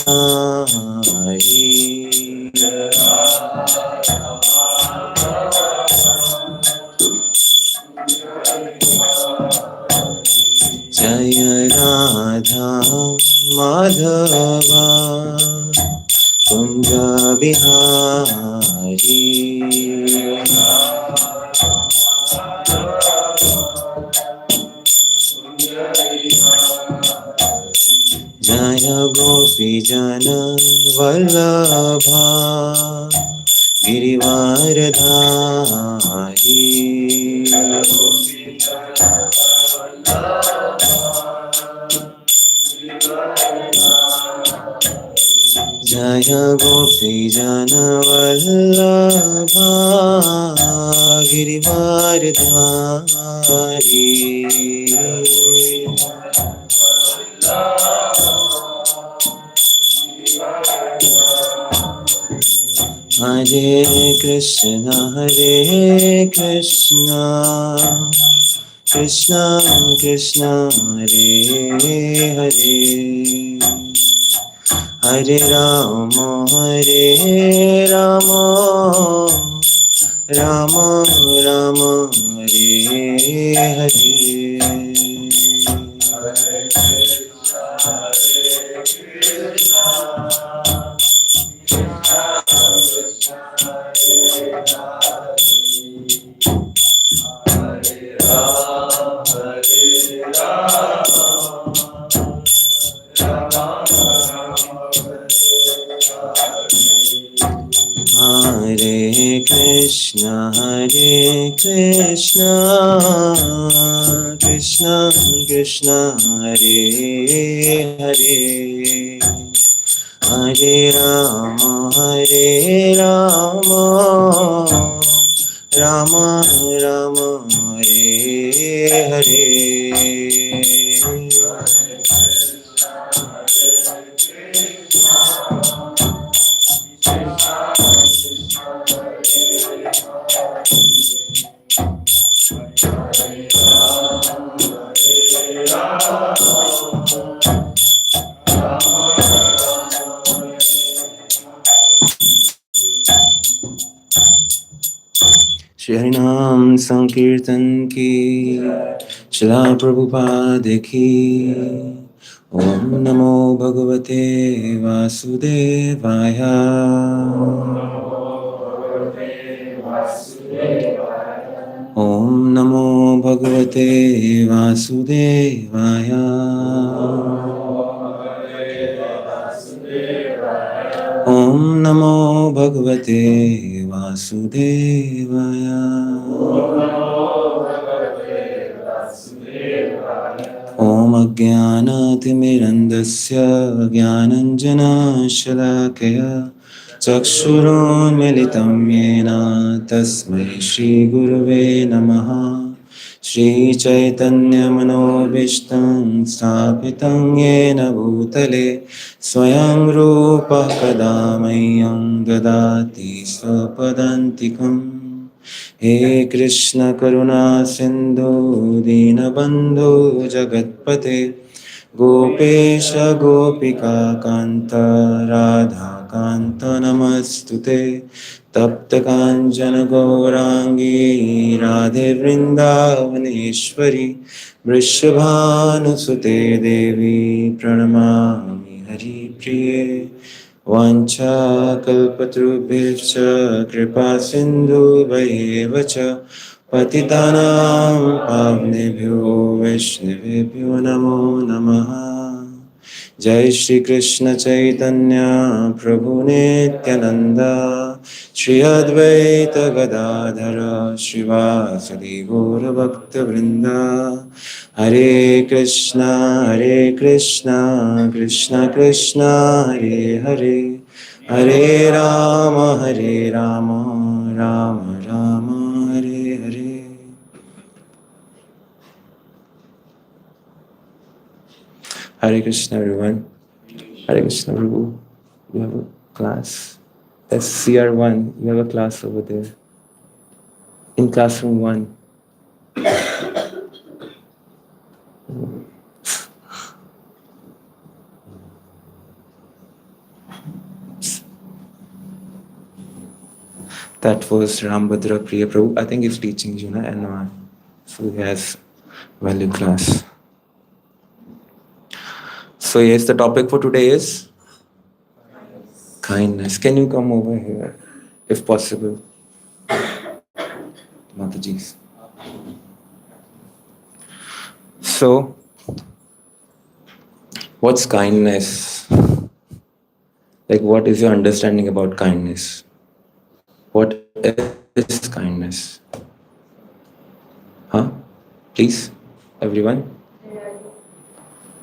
Jaya Radha Madhava Kunja Bihari Jaya Gopi Jana Vallabha Girivaradhari Jaya Gopi Jana Vallabha Girivaradhari Hare Krishna Krishna Krishna Hare Hare Hare Rama Rama Rama Hare Hare Hare Krishna Krishna Krishna Hare Hare Hare Rama Rama Rama Hare Hare Shri Harinam Sankirtan ki Srila Prabhupada ki Om Namo Bhagavate Vasudevaya Om Namo Bhagavate Vasudevaya Om Namo Bhagavate Vasudevaya Om Ajnanatimirandasya Jnananjana Shalakaya Chakshurunmilitam Yena Tasmai Shri Gurave Namaha Shri Chaitanya Manobishtam Sthapitam Yena Bhutale Swayam Rupa Kadamayam Dadati Swapadantikam He Krishna Karuna Sindhu Dinabandhu Jagatpate Gopesha Gopika Kanta Radha Kanta Namastute Tapta Kanjana Gaurangi Radhe Vrindavaneshwari Vrishabhanusute Devi Pranamami Hari Priye Vancha kalpatrubhircha kripa sindhu bhaiva cha patitanam pavnebhyo vaishnavebhyo namo namaha Jai Shri Krishna Chaitanya Prabhu Nityananda Shri Advaita Gadadhara Shivasadi Gaura Bhakta Vrinda Hare Krishna Krishna Krishna Hare Hare Hare Rama Rama Rama Hare Hare Hare Krishna everyone. Hare Krishna Prabhu. You have a class. That's CR1. You have a class over there. In classroom 1. That was Rambhadra Priya Prabhu. I think he's teaching you, and so he has value class. So yes, the topic for today is kindness. Can you come over here, if possible, Mataji's? So, what's kindness? Like, what is your understanding about kindness? What is kindness? Huh? Please, everyone.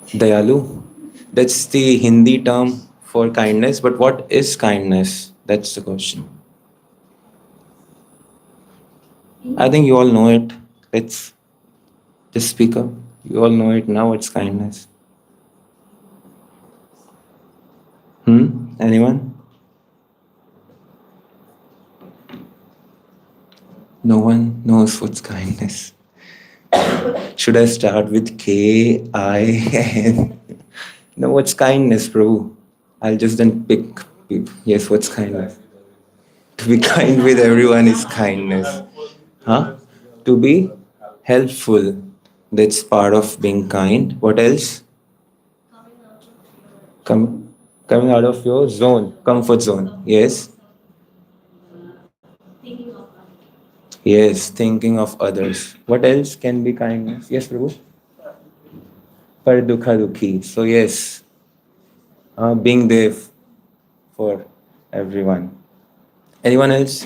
Dayalu. That's the Hindi term for kindness, but what is kindness? That's the question. I think you all know it. Let's just speak up. You all know it now. It's kindness. Anyone? No one knows what's kindness. Should I start with K-I-N? No, what's kindness, Prabhu? I'll just then pick people. Yes, what's kindness? To be kind with everyone is kindness. Huh? To be helpful. That's part of being kind. What else? Coming out of your zone, comfort zone. Yes? Yes, thinking of others. What else can be kindness? Yes, Prabhu? Par dukha dukhi. So yes, being there for everyone. Anyone else?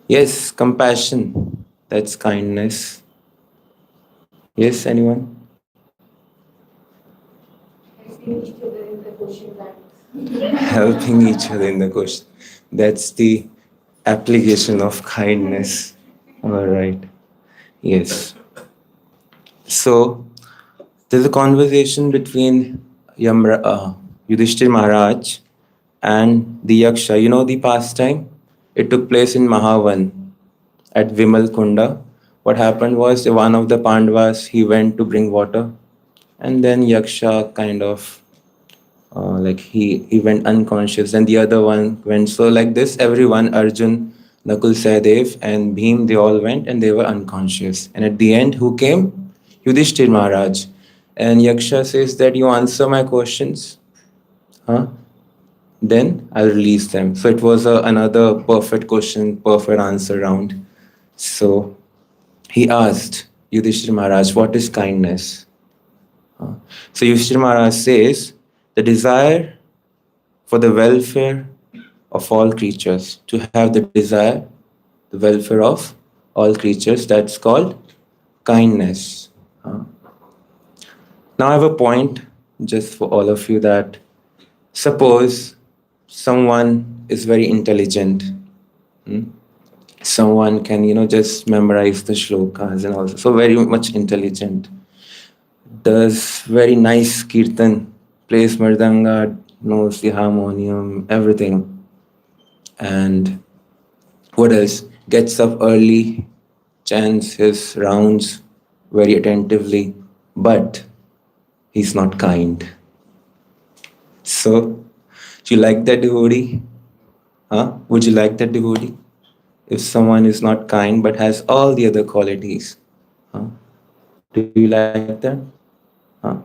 Yes, compassion. That's kindness. Yes, anyone? Helping each other in the question. That's the application of kindness. All right. Yes. So there's a conversation between Yudhishthir Maharaj and the Yaksha. You know the pastime? It took place in Mahavan at Vimal Kunda. What happened was one of the Pandavas, he went to bring water, and then Yaksha kind of like he went unconscious, and the other one went. So like this, everyone, Arjun, Nakul, Sahadev, and Bhim, they all went and they were unconscious. And at the end, who came? Yudhishthir Maharaj. And Yaksha says that you answer my questions, huh? Then I'll release them. So it was another perfect question, perfect answer round. So he asked Yudhishthir Maharaj, what is kindness? So Yudhishthir Maharaj says, the desire for the welfare of all creatures, to have the desire, the welfare of all creatures, that's called kindness. Now I have a point just for all of you that suppose someone is very intelligent. Someone can, just memorize the shlokas and also, so very much intelligent. Does very nice kirtan, plays mardanga, knows the harmonium, everything. And what else? Gets up early, chants his rounds very attentively, but he's not kind. So, do you like that devotee? Huh? Would you like that devotee? If someone is not kind but has all the other qualities, huh? Do you like that? Huh?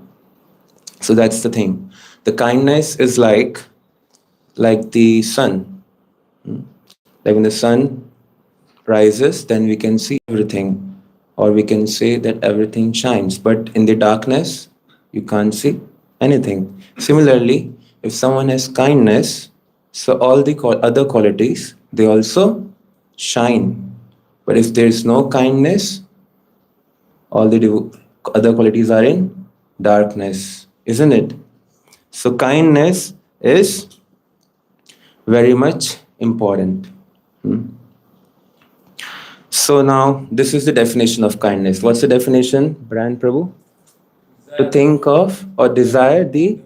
So that's the thing. The kindness is like the sun. Like when the sun rises, then we can see everything, or we can say that everything shines. But in the darkness, you can't see anything. Similarly, if someone has kindness, so all the other qualities, they also shine. But if there is no kindness, all the other qualities are in darkness, isn't it? So kindness is very much important. So now this is the definition of kindness. What's the definition, Brian Prabhu? To think of or desire the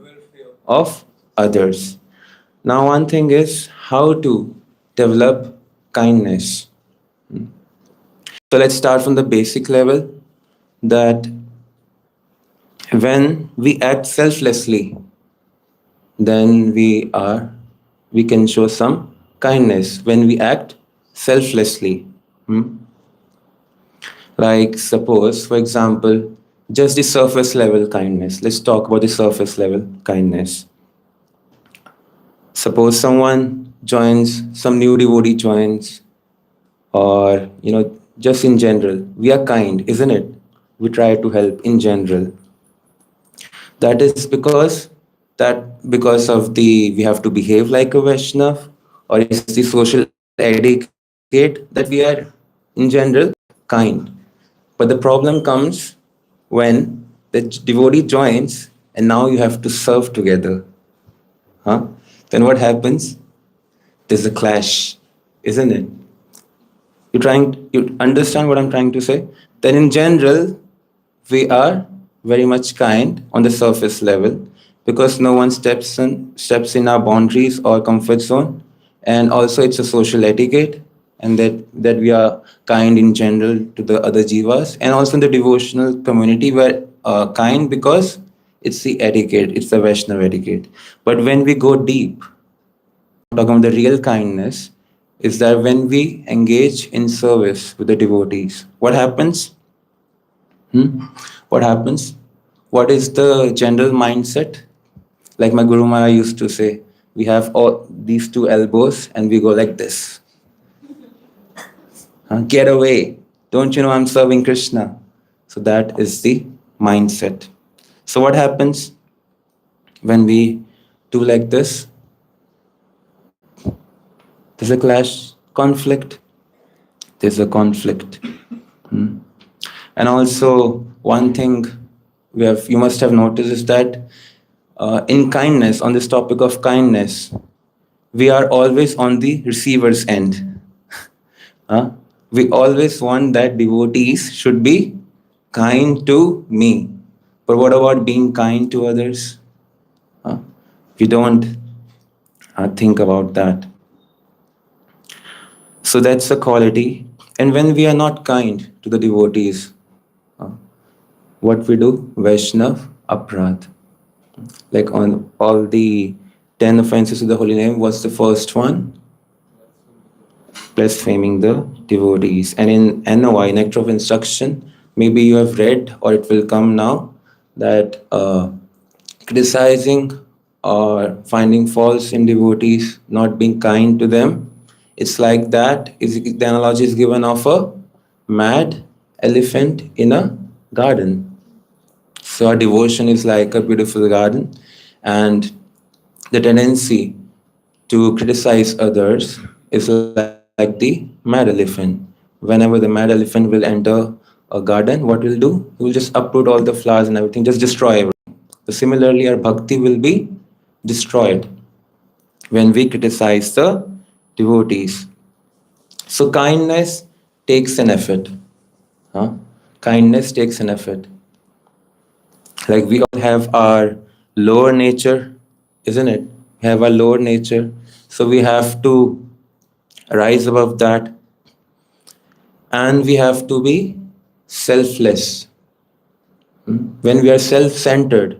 of others. Now one thing is how to develop kindness. So let's start from the basic level, that when we act selflessly, then we can show some kindness when we act selflessly. Hmm? Like suppose, for example, just the surface level kindness. Let's talk about the surface level kindness. Suppose someone joins, some new devotee joins, or just in general, we are kind, isn't it? We try to help in general. That is because of the we have to behave like a Vaishnav, or is the social etiquette that we are in general kind. But the problem comes when the devotee joins and now you have to serve together. Huh? Then what happens? There's a clash, isn't it? You understand what I'm trying to say? Then in general, we are very much kind on the surface level because no one steps in our boundaries or comfort zone, and also it's a social etiquette, and that we are kind in general to the other jivas, and also in the devotional community we're kind because it's the etiquette, it's the Vaishnava etiquette. But when we go deep, talking about the real kindness, is that when we engage in service with the devotees, what happens? Hmm? What happens? What is the general mindset? Like my Guru Maharaj used to say, we have all these two elbows and we go like this. Get away. Don't you know I'm serving Krishna? So that is the mindset. So what happens when we do like this? There's a clash, conflict. There's a conflict. Hmm. And also, one thing you must have noticed is that in kindness, on this topic of kindness, we are always on the receiver's end. Huh? We always want that devotees should be kind to me. But what about being kind to others? Huh? We don't think about that. So that's a quality. And when we are not kind to the devotees, what we do? Vaishnav Aparadh. Like on all the 10 offenses to the holy name, what's the first one? Blaspheming the devotees. And in NOI, Nectar of Instruction, maybe you have read or it will come now, that criticizing or finding faults in devotees, not being kind to them, it's like that. The analogy is given of a mad elephant in a garden. So our devotion is like a beautiful garden, and the tendency to criticize others is like the mad elephant. Whenever the mad elephant will enter a garden, what will do? He will just uproot all the flowers and everything, just destroy everything. So similarly, our bhakti will be destroyed when we criticize the devotees. So kindness takes an effort. Huh? Kindness takes an effort. Like we all have our lower nature, isn't it? We have our lower nature. So we have to rise above that, and we have to be selfless. When we are self-centered,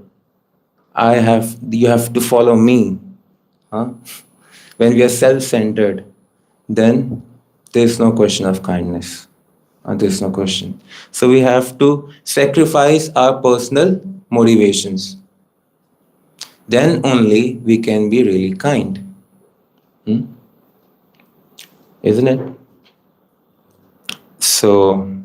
you have to follow me. Huh? When we are self-centered, then there's no question of kindness. There's no question. So we have to sacrifice our personal motivations. Then only we can be really kind. Isn't it? So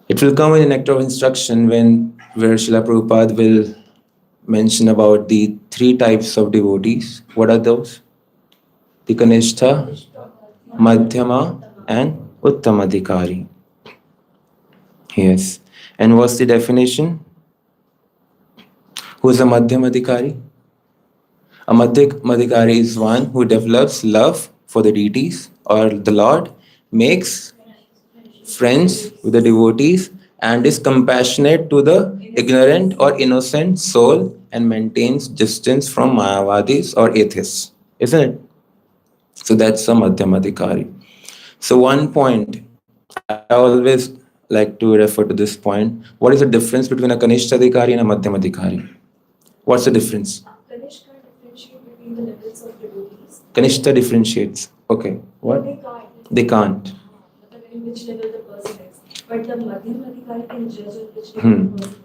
it will come in the Nectar of Instruction where Srila Prabhupada will mention about the 3 types of devotees. What are those? The Kanishtha, Madhyama, and Uttamadhikari. Yes. And what's the definition? Who is a Madhyamadhikari? A Madhyamadhikari is one who develops love for the deities or the Lord, makes friends with the devotees, and is compassionate to the ignorant or innocent soul and maintains distance from Mayavadis or atheists. Isn't it? So that's a Madhyamadhikari. So one point, I always like to refer to this point. What is the difference between a Kanishtadhikari and a Madhyamadhikari? What's the difference? Kanishka differentiate between the levels of devotees, Kanishta differentiates. Okay. What? They can't. In which level the person is. But the Madhyam Adhikari can judge in which level the person is.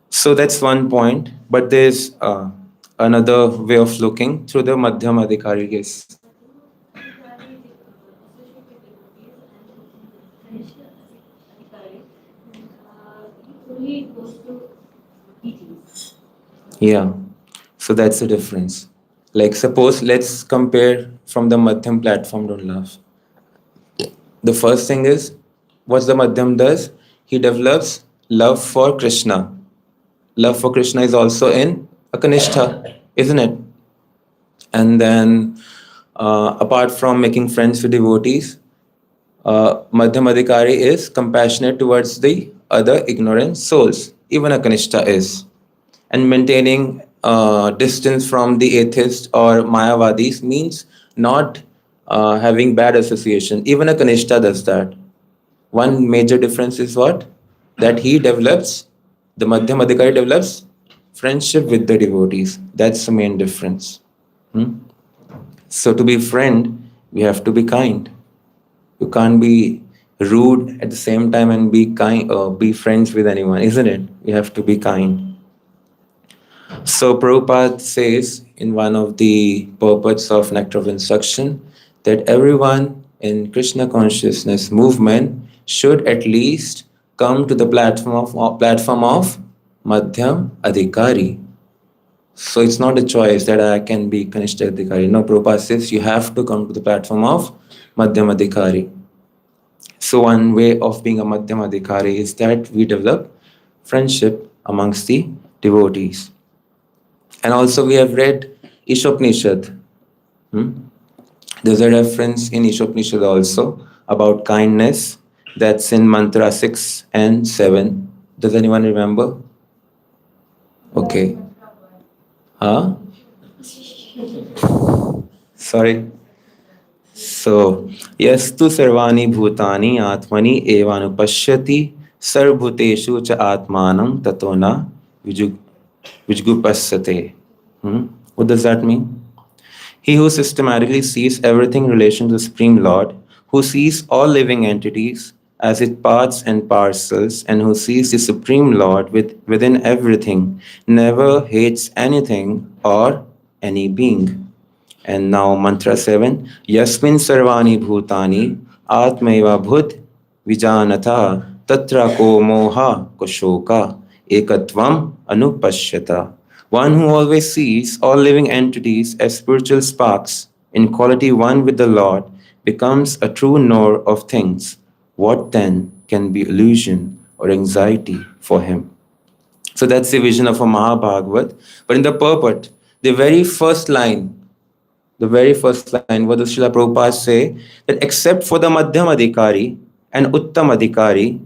So that's one point. But there's another way of looking through the Madhyam Adhikari case. Yeah. So that's the difference. Like suppose let's compare from the Madhyam platform, don't laugh. The first thing is, what the Madhyam does, he develops love for Krishna. Love for Krishna is also in a Kanistha, isn't it? And then, apart from making friends with devotees, Madhyam Adhikari is compassionate towards the other ignorant souls, even a Kanistha is. And maintaining distance from the atheists or Mayavadis means not having bad association. Even a Kanishta does that. One major difference is what? That the Madhyam Adhikari develops friendship with the devotees. That's the main difference. Hmm? So to be friend, we have to be kind. You can't be rude at the same time and be kind or be friends with anyone, isn't it? You have to be kind. So Prabhupada says in one of the purports of Nectar of Instruction that everyone in Krishna Consciousness movement should at least come to the platform of Madhyam Adhikari. So it's not a choice that I can be Kanishta Adhikari. No, Prabhupada says you have to come to the platform of Madhyam Adhikari. So one way of being a Madhyam Adhikari is that we develop friendship amongst the devotees. And also we have read Ishopnishad. There's a reference in Ishopnishad also about kindness. That's in mantra 6 and 7. Does anyone remember? Okay. Huh? Sorry. So, yastu sarvani bhutani atmani evanupashyati sarvbhuteshu cha atmanam tatona vijgupassate. What does that mean? He who systematically sees everything in relation to the Supreme Lord, who sees all living entities as its parts and parcels, and who sees the Supreme Lord within everything, never hates anything or any being. And now mantra 7, Yasmin sarvani bhutani atmaiva bhut vijanatha tatra ko moha ko shoka ekatvam anupashyata. One who always sees all living entities as spiritual sparks in quality one with the Lord becomes a true knower of things. What then can be illusion or anxiety for him? So that's the vision of a Mahabhagavat. But in the purport, the very first line, what does Srila Prabhupada say? That except for the Madhyam Adhikari and Uttam Adhikari,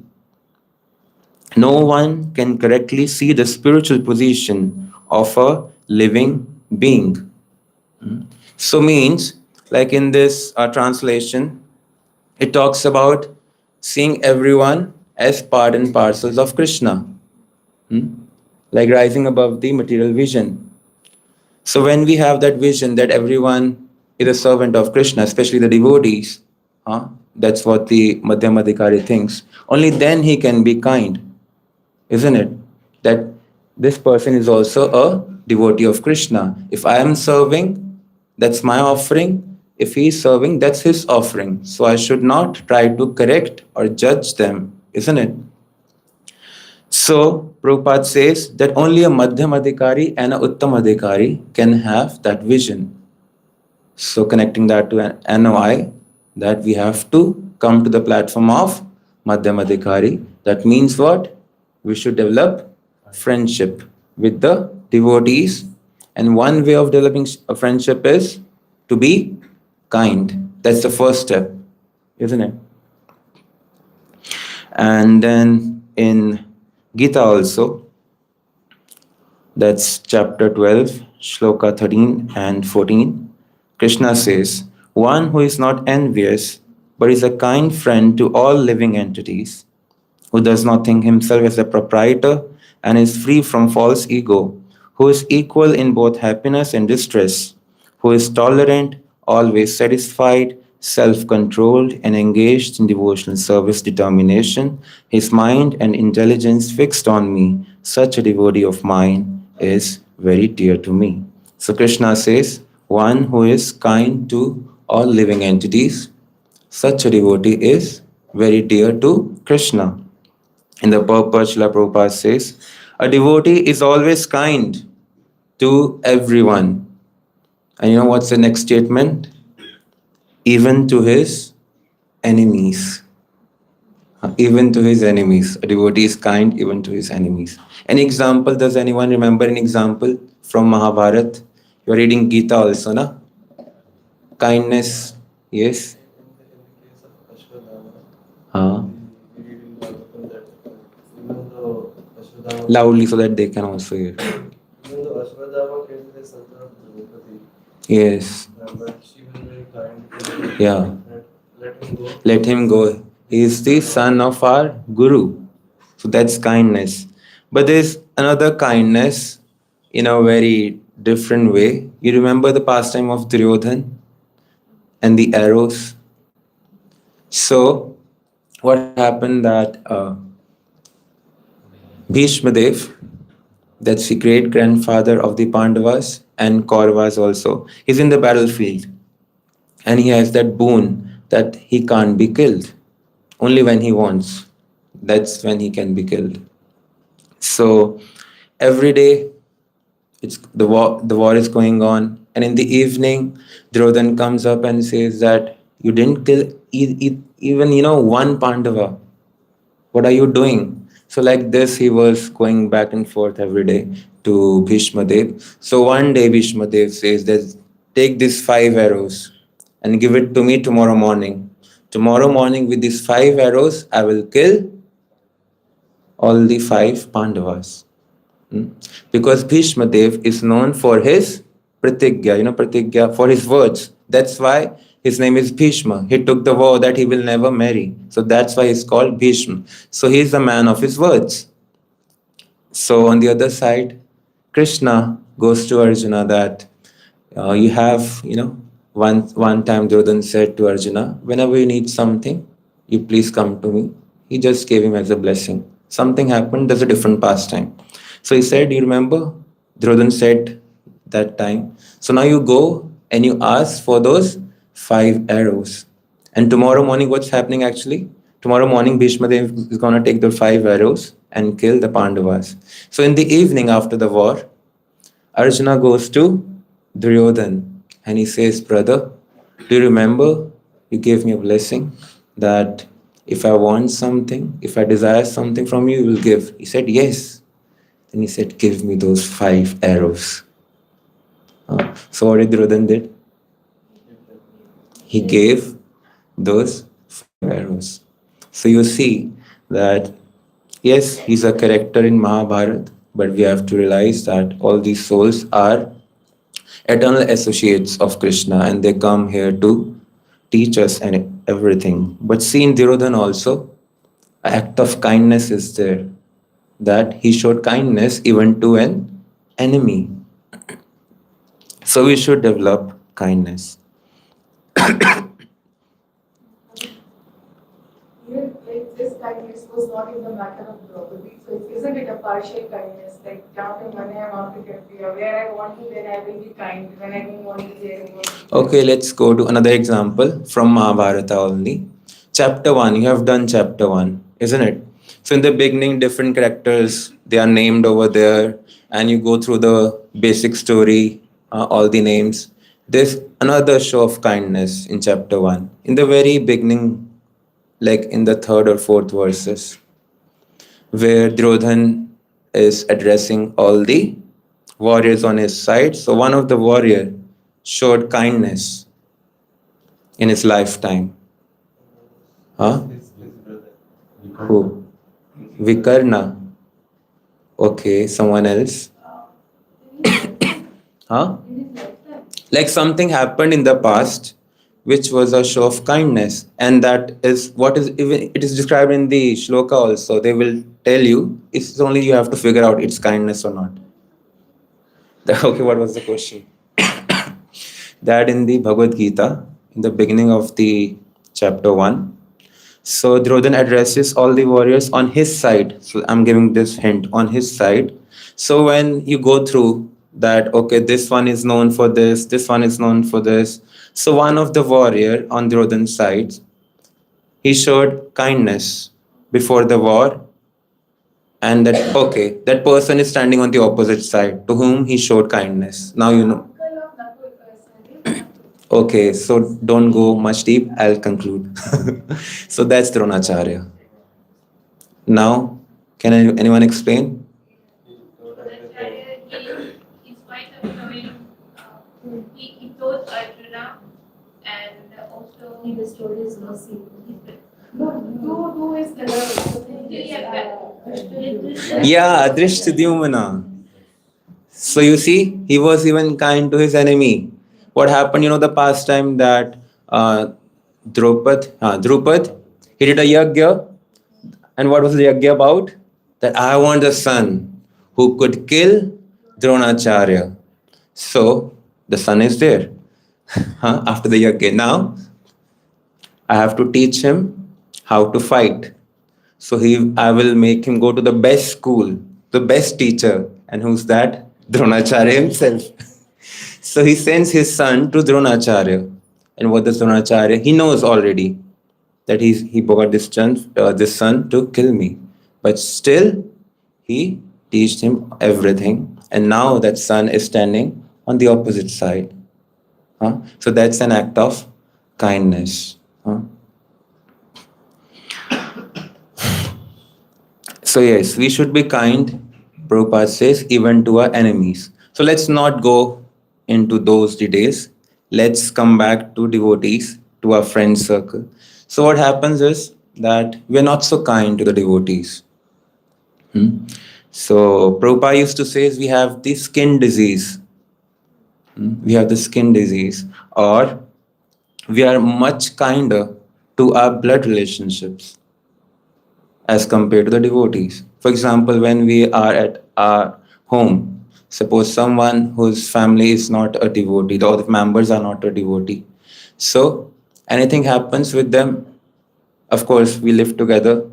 no one can correctly see the spiritual position of a living being. So means, like in this translation, it talks about seeing everyone as part and parcels of Krishna, like rising above the material vision. So when we have that vision that everyone is a servant of Krishna, especially the devotees, that's what the Madhyam Adhikari thinks, only then he can be kind, isn't it? That this person is also a devotee of Krishna. If I am serving, that's my offering. If he is serving, that's his offering. So I should not try to correct or judge them, isn't it? So Prabhupada says that only a Madhyam Adhikari and a Uttam Adhikari can have that vision. So connecting that to an NOI, that we have to come to the platform of Madhyam Adhikari. That means what? We should develop friendship with the devotees. And one way of developing a friendship is to be kind. That's the first step, isn't it? And then in Gita also, that's chapter 12, shloka 13 and 14, Krishna says, one who is not envious, but is a kind friend to all living entities, who does not think himself as a proprietor and is free from false ego, who is equal in both happiness and distress, who is tolerant always satisfied, self-controlled, and engaged in devotional service determination, his mind and intelligence fixed on me. Such a devotee of mine is very dear to me. So Krishna says, one who is kind to all living entities, such a devotee is very dear to Krishna. In the purport, Srila Prabhupada says, a devotee is always kind to everyone. And you know what's the next statement? Even to his enemies. Even to his enemies. A devotee is kind even to his enemies. Any example? Does anyone remember an example from Mahabharata? You are reading Gita also, na? Kindness. Yes. Huh? Loudly so that they can also hear. Yes. Yeah. Let him go. He is the son of our Guru. So that's kindness. But there's another kindness in a very different way. You remember the pastime of Duryodhan and the arrows? So what happened that Bhishma Dev, that's the great grandfather of the Pandavas and Kauravas also, is in the battlefield. And he has that boon that he can't be killed. Only when he wants. That's when he can be killed. So every day it's the war is going on, and in the evening Duryodhan comes up and says that you didn't kill even one Pandava. What are you doing? So like this he was going back and forth every day to Bhishma Dev. So one day Bhishma Dev says that take these 5 arrows and give it to me tomorrow morning. Tomorrow morning with these 5 arrows I will kill all the 5 Pandavas. Because Bhishma Dev is known for his pratigya, for his words. That's why his name is Bhishma. He took the vow that he will never marry. So that's why he's called Bhishma. So he's a man of his words. So on the other side, Krishna goes to Arjuna that you have, one time Duryodhana said to Arjuna, whenever you need something, you please come to me. He just gave him as a blessing. Something happened, there's a different pastime. So he said, you remember? Duryodhana said that time. So now you go and you ask for those 5 arrows. And tomorrow morning, what's happening actually? Tomorrow morning, Bhishma Dev is going to take the 5 arrows and kill the Pandavas. So in the evening after the war, Arjuna goes to Duryodhana and he says, brother, do you remember you gave me a blessing that if I want something, if I desire something from you, you will give? He said, yes. Then he said, give me those 5 arrows. So what did Duryodhana did? He gave those 5 arrows. So you see that, yes, he's a character in Mahabharata, but we have to realize that all these souls are eternal associates of Krishna and they come here to teach us and everything. But see in Duryodhana also, an act of kindness is there, that he showed kindness even to an enemy. So we should develop kindness. Here, like this kindness was not in the matter of property, so isn't it a partial kindness? Like, jहाँ पे मन है वहाँ पे कर दिया. Where I want to, then I will be kind. When I don't want to, there I won't. Okay, let's go to another example from Mahabharata only. Chapter 1, you have done chapter 1, isn't it? So in the beginning, different characters, they are named over there, and you go through the basic story, all the names. There's another show of kindness in chapter 1. In the very beginning, like in the 3rd or 4th verses, where Duryodhan is addressing all the warriors on his side. So one of the warrior showed kindness in his lifetime. Huh? Who? Vikarna. Okay, someone else. Huh? Like something happened in the past which was a show of kindness, and that is what is even it is described in the shloka also. They will tell you, it's only you have to figure out it's kindness or not. Okay, what was the question? That in the Bhagavad Gita, in the beginning of the chapter 1, so Duryodhana addresses all the warriors on his side. So I'm giving this hint on his side. So when you go through that, okay, this one is known for this one is known for this. So one of the warrior on Duryodhana's side, he showed kindness before the war, and that okay, that person is standing on the opposite side to whom he showed kindness. Now you know. Uncle of Nakul, sorry, Nakul. Okay, so don't go much deep. I'll conclude. So that's Dronacharya. Now, can anyone explain? Acharya, in spite of knowing, he taught Arjuna and also He bestowed his mercy. No, who is the Yeah, Drishtadyumna. So you see, he was even kind to his enemy. What happened, you know, the past time that Drupad, he did a yagya. And what was the yagya about? That I want a son who could kill Dronacharya. So the son is there. After the yagya. Now I have to teach him how to fight. So I will make him go to the best school, the best teacher. And who's that? Dronacharya himself. So he sends his son to Dronacharya. And what does Dronacharya? He knows already that he brought this son to kill me. But still, he teaches him everything. And now that son is standing on the opposite side. So that's an act of kindness. So yes, we should be kind, Prabhupada says, even to our enemies. So let's not go into those details. Let's come back to devotees, to our friend circle. So what happens is that we're not so kind to the devotees. So Prabhupada used to say we have the skin disease. We have the skin disease. Or we are much kinder to our blood relationships as compared to the devotees. For example, when we are at our home, suppose someone whose family is not a devotee, or the members are not a devotee. So anything happens with them, of course, we live together,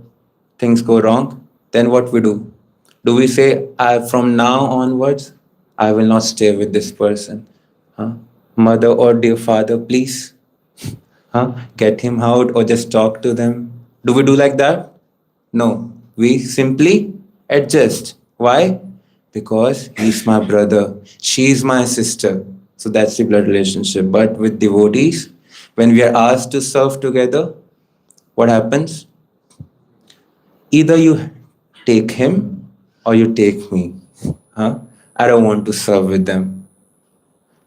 things go wrong, then what we do? Do we say, from now onwards, I will not stay with this person? Mother or dear father, please get him out or just talk to them. Do we do like that? No, we simply adjust. Why? Because he's my brother, she's my sister. So that's the blood relationship. But with devotees, when we are asked to serve together, what happens? Either you take him or you take me. I don't want to serve with them.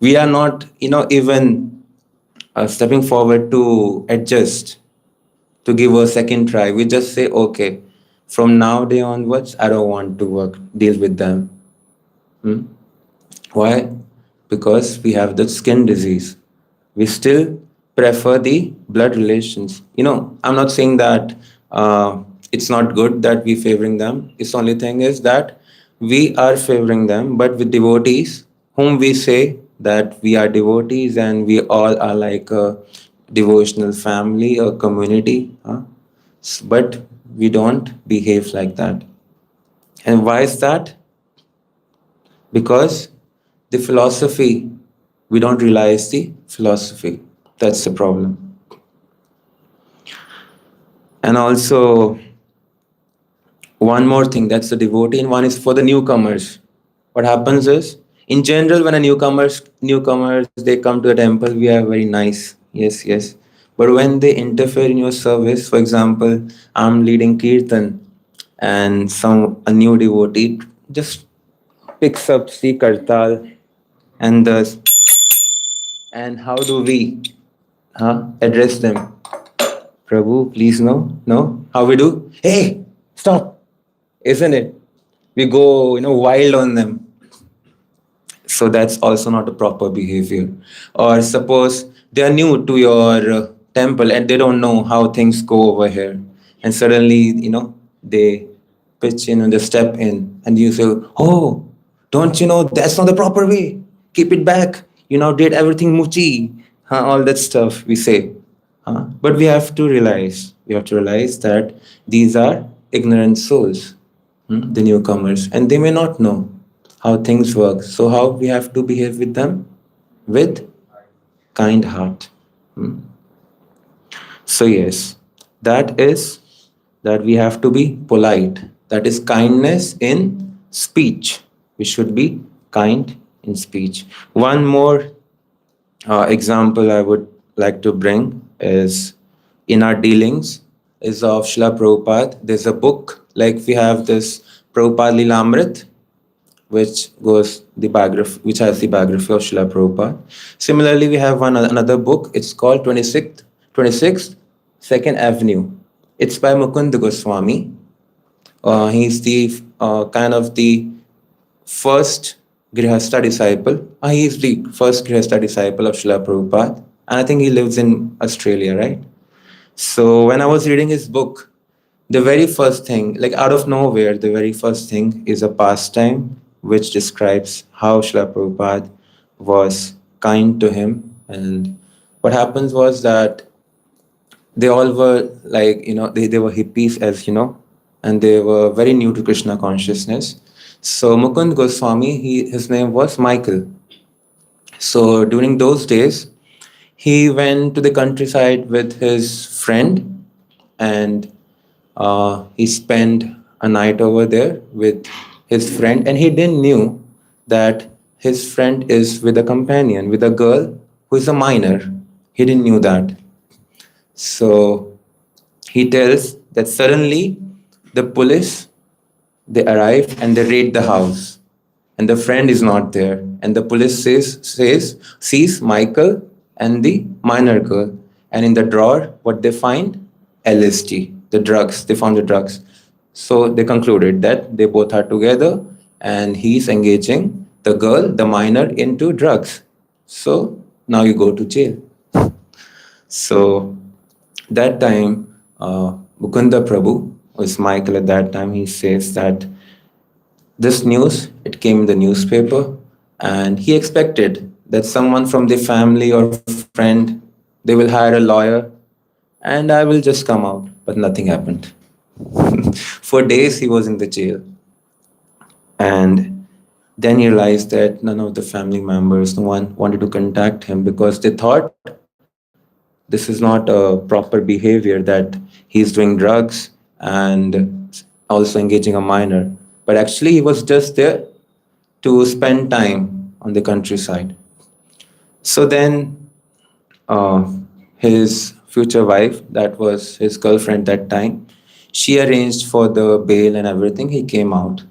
We are not, even stepping forward to adjust, to give a second try. We just say, okay, from now day onwards, I don't want to deal with them. Why? Because we have the skin disease. We still prefer the blood relations. I'm not saying that it's not good that we favoring them. Its only thing is that we are favoring them, but with devotees, whom we say that we are devotees and we all are like a devotional family or community, but we don't behave like that. And why is that? Because the philosophy, we don't realize the philosophy. That's the problem. And also, one more thing, that's the devotee, and one is for the newcomers. What happens is, in general, when a newcomers they come to a temple, we are very nice. Yes, yes. But when they interfere in your service, for example, I'm leading kirtan, and a new devotee just picks up Sri Kartal and does. And how do we address them? Prabhu, please no. No? How we do? Hey, stop. Isn't it? We go, wild on them. So that's also not a proper behavior. Or suppose they are new to your temple and they don't know how things go over here. And suddenly, they pitch in and they step in and you say, oh, don't you know that's not the proper way? Keep it back. you now did everything muchi, all that stuff we say. But we have to realize that these are ignorant souls, the newcomers, and they may not know how things work. So how we have to behave with them? With kind heart. So yes, that is that we have to be polite. That is kindness in speech. We should be kind in speech. One more example I would like to bring is in our dealings is of Srila Prabhupada. There's a book, like we have this Prabhupada Lilamrit, which goes the biography, which has the biography of Srila Prabhupada. Similarly, we have another book. It's called 26th Second Avenue. It's by Mukunda Goswami. He's the kind of the first Grihastha disciple. He is the first Grihastha disciple of Srila Prabhupada. And I think he lives in Australia, right? So when I was reading his book, the very first thing, like out of nowhere, the very first thing is a pastime which describes how Srila Prabhupada was kind to him. And what happens was that they all were like, they were hippies, as you know, and they were very new to Krishna consciousness. So Mukund Goswami, his name was Michael. So during those days, he went to the countryside with his friend, and he spent a night over there with his friend, and he didn't knew that his friend is with a companion, with a girl who is a minor. He didn't knew that. So he tells that suddenly the police, they arrive and they raid the house, and the friend is not there, and the police sees Michael and the minor girl, and in the drawer what they find? LSD, the drugs. They found the drugs. So they concluded that they both are together and he's engaging the girl, the minor, into drugs. So now you go to jail. So that time, Mukunda Prabhu was Michael at that time. He says that this news, it came in the newspaper, and he expected that someone from the family or friend, they will hire a lawyer and I will just come out. But nothing happened. For days he was in the jail. And then he realized that none of the family members, no one wanted to contact him because they thought this is not a proper behavior, that he's doing drugs and also engaging a minor. But actually, he was just there to spend time on the countryside. So then, his future wife, that was his girlfriend that time, she arranged for the bail and everything. He came out.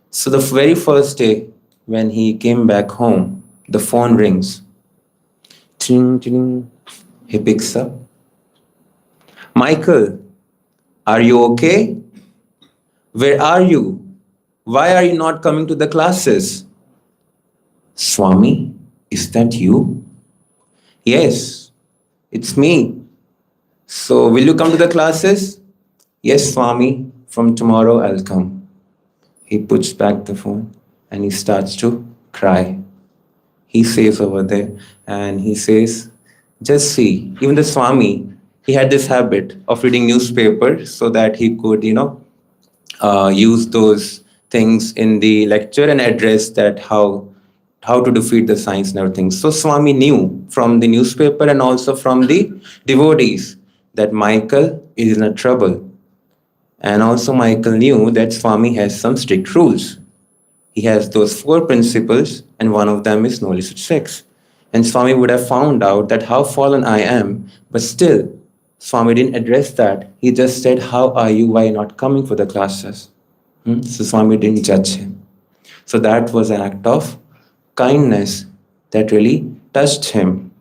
So the very first day when he came back home, the phone rings. Ting, ting. He picks up. Michael, are you okay? Where are you? Why are you not coming to the classes? Swami, is that you? Yes, it's me. So will you come to the classes? Yes, Swami, from tomorrow I'll come. He puts back the phone and he starts to cry. He says over there, and he says, just see, even the Swami, he had this habit of reading newspapers so that he could, use those things in the lecture and address that how to defeat the science and everything. So Swami knew from the newspaper and also from the devotees that Michael is in a trouble. And also Michael knew that Swami has some strict rules. He has those 4 principles, and one of them is no illicit sex. And Swami would have found out that how fallen I am, but still, Swami didn't address that. He just said, how are you? Why not coming for the classes? So Swami didn't judge him. So that was an act of kindness that really touched him.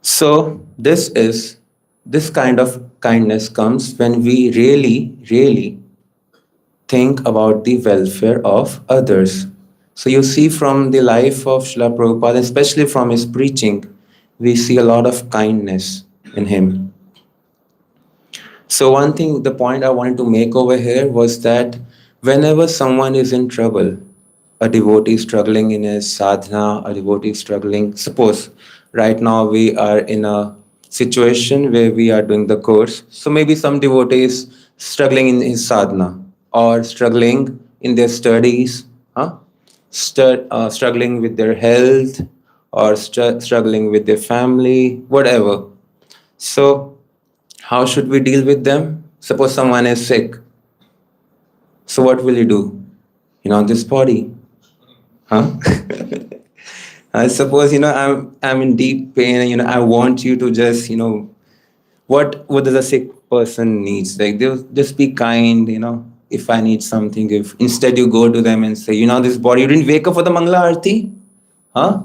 So this kind of kindness comes when we really, really think about the welfare of others. So you see from the life of Srila Prabhupada, especially from his preaching, we see a lot of kindness in him. So one thing, the point I wanted to make over here was that whenever someone is in trouble, a devotee struggling in his sadhana, a devotee struggling. Suppose right now we are in a situation where we are doing the course. So maybe some devotees struggling in his sadhana or struggling in their studies, huh? Struggling with their health or struggling with their family, whatever. So, how should we deal with them? Suppose someone is sick. So, what will you do? This body, huh? I suppose I'm in deep pain. And, I want you to just what does a sick person needs? Like they'll just be kind. If I need something, if instead you go to them and say, this body, you didn't wake up for the Mangala Arti, huh?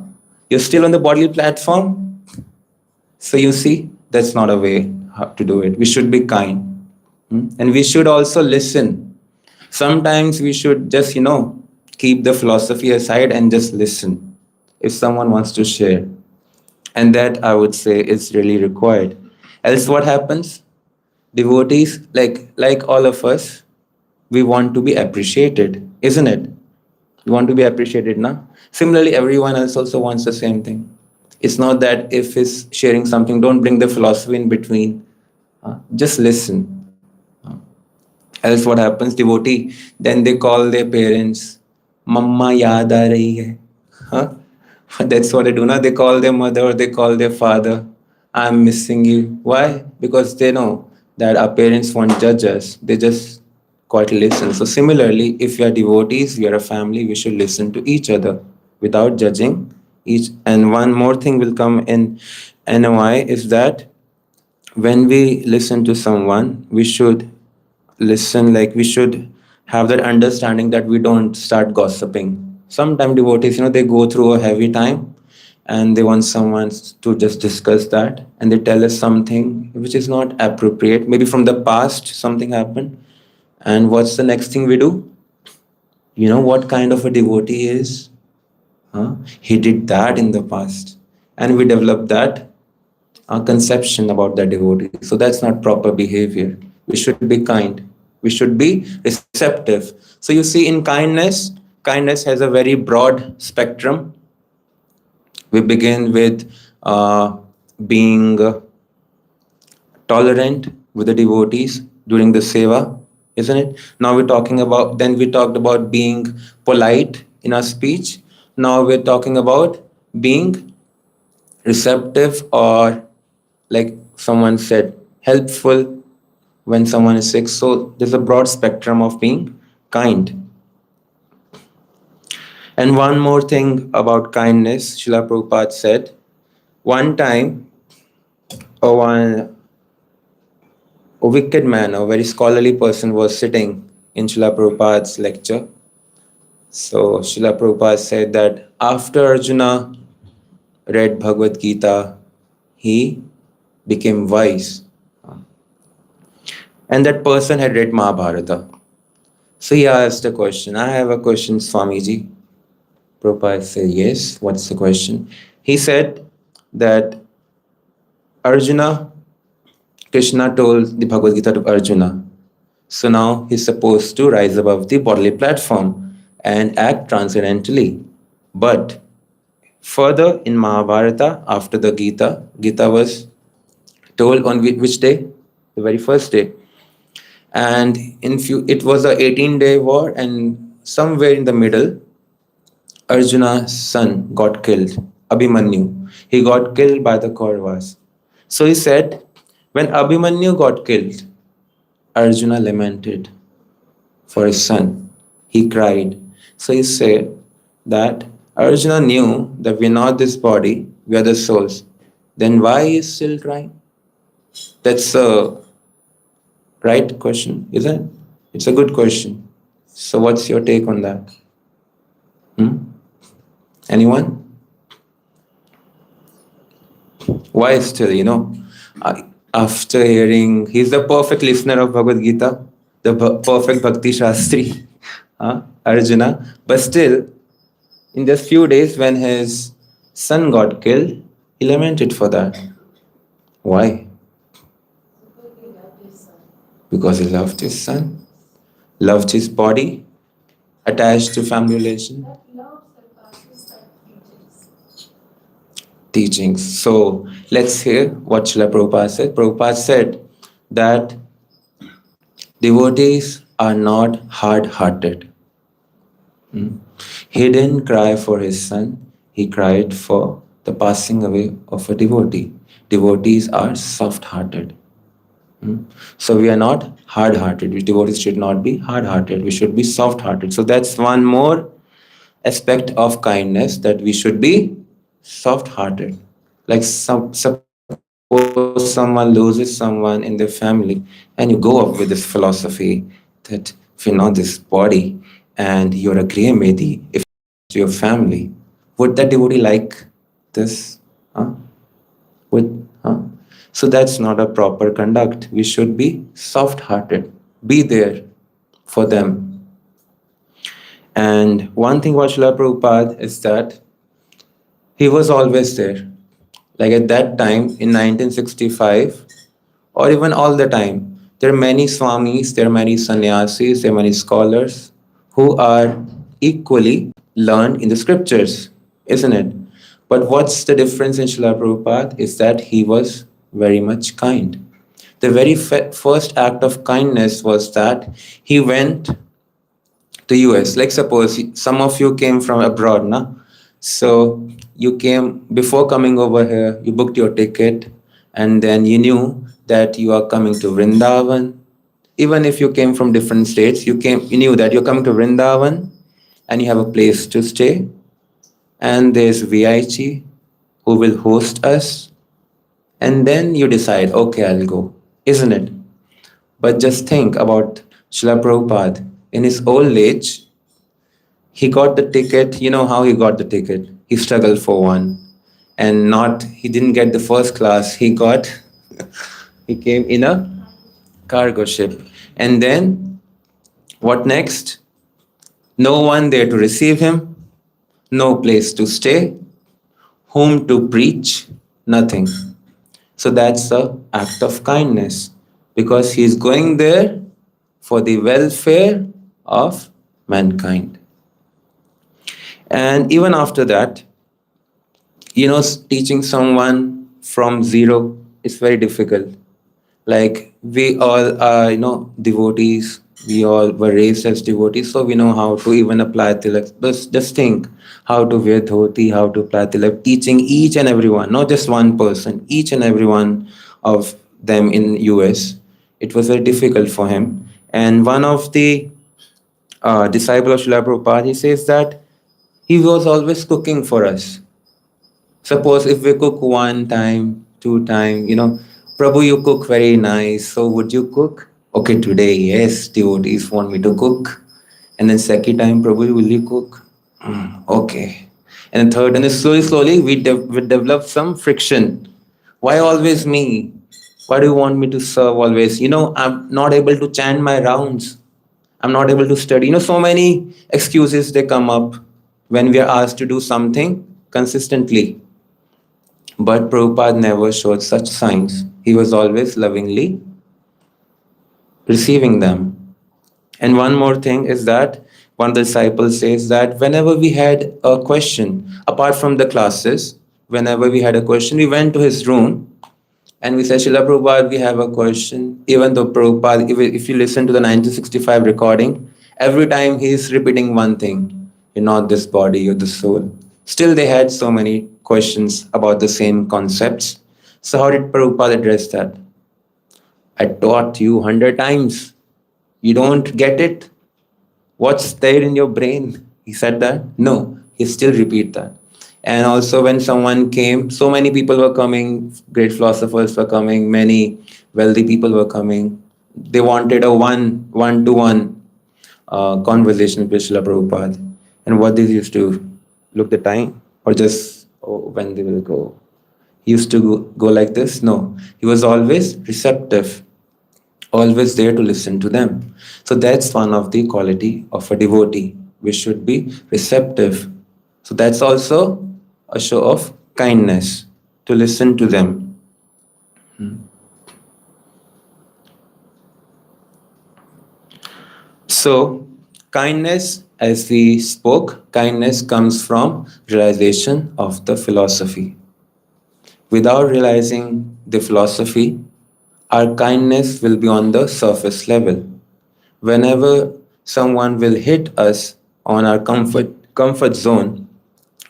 You're still on the bodily platform. So you see, that's not a way how to do it. We should be kind. And we should also listen. Sometimes we should just, keep the philosophy aside and just listen if someone wants to share. And that I would say is really required. Else what happens? Devotees, like all of us, we want to be appreciated, isn't it? We want to be appreciated, na? Similarly, everyone else also wants the same thing. It's not that if he's sharing something, don't bring the philosophy in between. Just listen. Else what happens? Devotee, then they call their parents, Mamma yaad aa rahi hai. Huh? That's what they do now. They call their mother or they call their father, I'm missing you. Why? Because they know that our parents won't judge us. They just quite listen. So similarly, if we are devotees, we are a family, we should listen to each other without judging each. And one more thing will come in NOI is that when we listen to someone, we should listen, like we should have that understanding that we don't start gossiping. Sometimes devotees, they go through a heavy time and they want someone to just discuss that and they tell us something which is not appropriate. Maybe from the past something happened. And what's the next thing we do? You know what kind of a devotee he is? Huh? He did that in the past. And we develop that conception about that devotee. So that's not proper behavior. We should be kind. We should be receptive. So you see, in kindness has a very broad spectrum. We begin with being tolerant with the devotees during the seva, isn't it? Now we're talking about, then we talked about being polite in our speech. Now we're talking about being receptive or, like someone said, helpful when someone is sick. So there's a broad spectrum of being kind. And one more thing about kindness, Srila Prabhupada said, one time, a wicked man, a very scholarly person was sitting in Srila Prabhupada's lecture. So Srila Prabhupada said that after Arjuna read Bhagavad Gita, he became wise. And that person had read Mahabharata. So he asked a question. I have a question, Swamiji. Prabhupada said, yes, what's the question? He said that Arjuna, Krishna told the Bhagavad Gita to Arjuna. So now he's supposed to rise above the bodily platform and act transcendentally. But further in Mahabharata, after the Gita, Gita was told on which day? The very first day. And it was a 18-day war, and somewhere in the middle, Arjuna's son got killed, Abhimanyu. He got killed by the Kauravas. So he said, when Abhimanyu got killed, Arjuna lamented for his son. He cried. So he said that Arjuna knew that we're not this body, we are the souls. Then why is he still crying? That's a right question, isn't it? It's a good question. So what's your take on that? Anyone? Why still, after hearing, he's the perfect listener of Bhagavad Gita, the perfect Bhakti Shastri, Arjuna. But still, in just few days when his son got killed, he lamented for that. Why? Because he loved his son, loved his body, attached to family relation. That teachings. So let's hear what Srila Prabhupada said. Prabhupada said that devotees are not hard-hearted. He didn't cry for his son, he cried for the passing away of a devotee. Devotees are soft-hearted. So we are not hard-hearted. We devotees should not be hard-hearted. We should be soft-hearted. So that's one more aspect of kindness, that we should be soft-hearted. Like suppose someone loses someone in their family, and you go up with this philosophy that if you're not this body and you're a Griyamedi, if to your family, would that devotee like this? Huh? Huh? So that's not a proper conduct. We should be soft-hearted. Be there for them. And one thing about Srila Prabhupada is that he was always there. Like at that time in 1965, or even all the time, there are many swamis, there are many sannyasis, there are many scholars who are equally learned in the scriptures, isn't it? But what's the difference in Srila Prabhupada is that he was very much kind. The very first act of kindness was that he went to US. Like suppose some of you came from abroad, na? So you came before coming over here, you booked your ticket, and then you knew that you are coming to Vrindavan. Even if you came from different states, you knew that you're coming to Vrindavan and you have a place to stay. And there's VIHE who will host us. And then you decide, okay, I'll go, isn't it? But just think about Srila Prabhupada. In his old age, he got the ticket. You know how he got the ticket? He struggled for one. And not, he didn't get the first class. He came in a cargo ship. And then, what next? No one there to receive him, no place to stay, whom to preach, nothing. So that's the act of kindness, because he's going there for the welfare of mankind. And even after that, teaching someone from zero is very difficult. Like we all are, devotees. We all were raised as devotees, so we know how to even apply tilak. Just think how to wear dhoti, how to apply tilak. Teaching each and everyone, not just one person, each and every one of them in US, it was very difficult for him. And one of the disciple of Srila Prabhupada, he says that he was always cooking for us. Suppose if we cook one time, two time, Prabhu, you cook very nice. So would you cook? Okay, today, yes, devotees want me to cook. And then second time, Prabhu, will you cook? Okay. And third, and then slowly, we develop some friction. Why always me? Why do you want me to serve always? I'm not able to chant my rounds. I'm not able to study. So many excuses they come up when we are asked to do something consistently. But Prabhupada never showed such signs. He was always lovingly receiving them. And one more thing is that one of the disciples says that whenever we had a question, apart from the classes, whenever we had a question, we went to his room and we said, Srila Prabhupada, we have a question. Even though Prabhupada, if you listen to the 1965 recording, every time he's repeating one thing, you're not this body, you're the soul. Still, they had so many questions about the same concepts. So how did Prabhupada address that? I taught you 100 times. You don't get it? What's there in your brain? He said that? No, he still repeat that. And also when someone came, so many people were coming, great philosophers were coming, many wealthy people were coming. They wanted a one-to-one conversation with Srila Prabhupada. And what they used to look the time or just when they will go. He used to go like this? No, he was always receptive, always there to listen to them. So that's one of the quality of a devotee. We should be receptive. So that's also a show of kindness, to listen to them. So kindness, as we spoke, kindness comes from realization of the philosophy. Without realizing the philosophy, our kindness will be on the surface level. Whenever someone will hit us on our comfort zone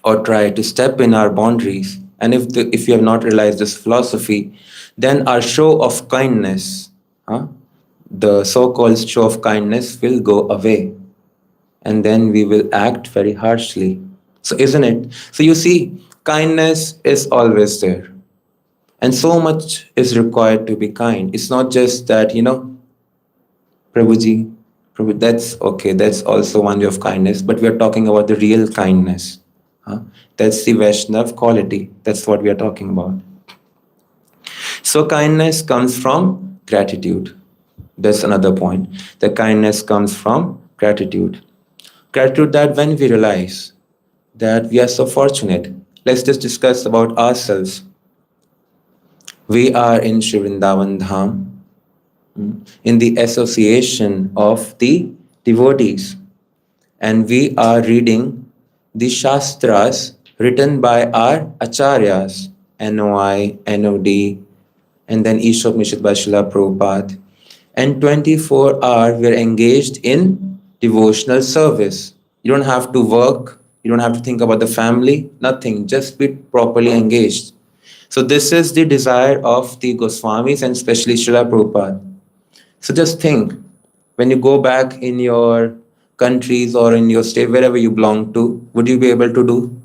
or try to step in our boundaries, and if you have not realized this philosophy, then our show of kindness, huh, the so-called show of kindness will go away, and then we will act very harshly. So isn't it? So you see, kindness is always there. And so much is required to be kind. It's not just that, Prabhuji, Prabhu, that's okay, that's also one way of kindness, but we are talking about the real kindness. Huh? That's the Vaishnav quality. That's what we are talking about. So kindness comes from gratitude. That's another point. The kindness comes from gratitude. Gratitude that when we realize that we are so fortunate, let's just discuss about ourselves. We are in Sri Vrindavan Dham, in the association of the devotees, and we are reading the Shastras written by our Acharyas, NOI, NOD, and then Ishopnishad by Srila Prabhupada. And 24 hours we are engaged in devotional service. You don't have to work, you don't have to think about the family, nothing, just be properly engaged. So this is the desire of the Goswamis and especially Srila Prabhupada. So just think, when you go back in your countries or in your state, wherever you belong to, would you be able to do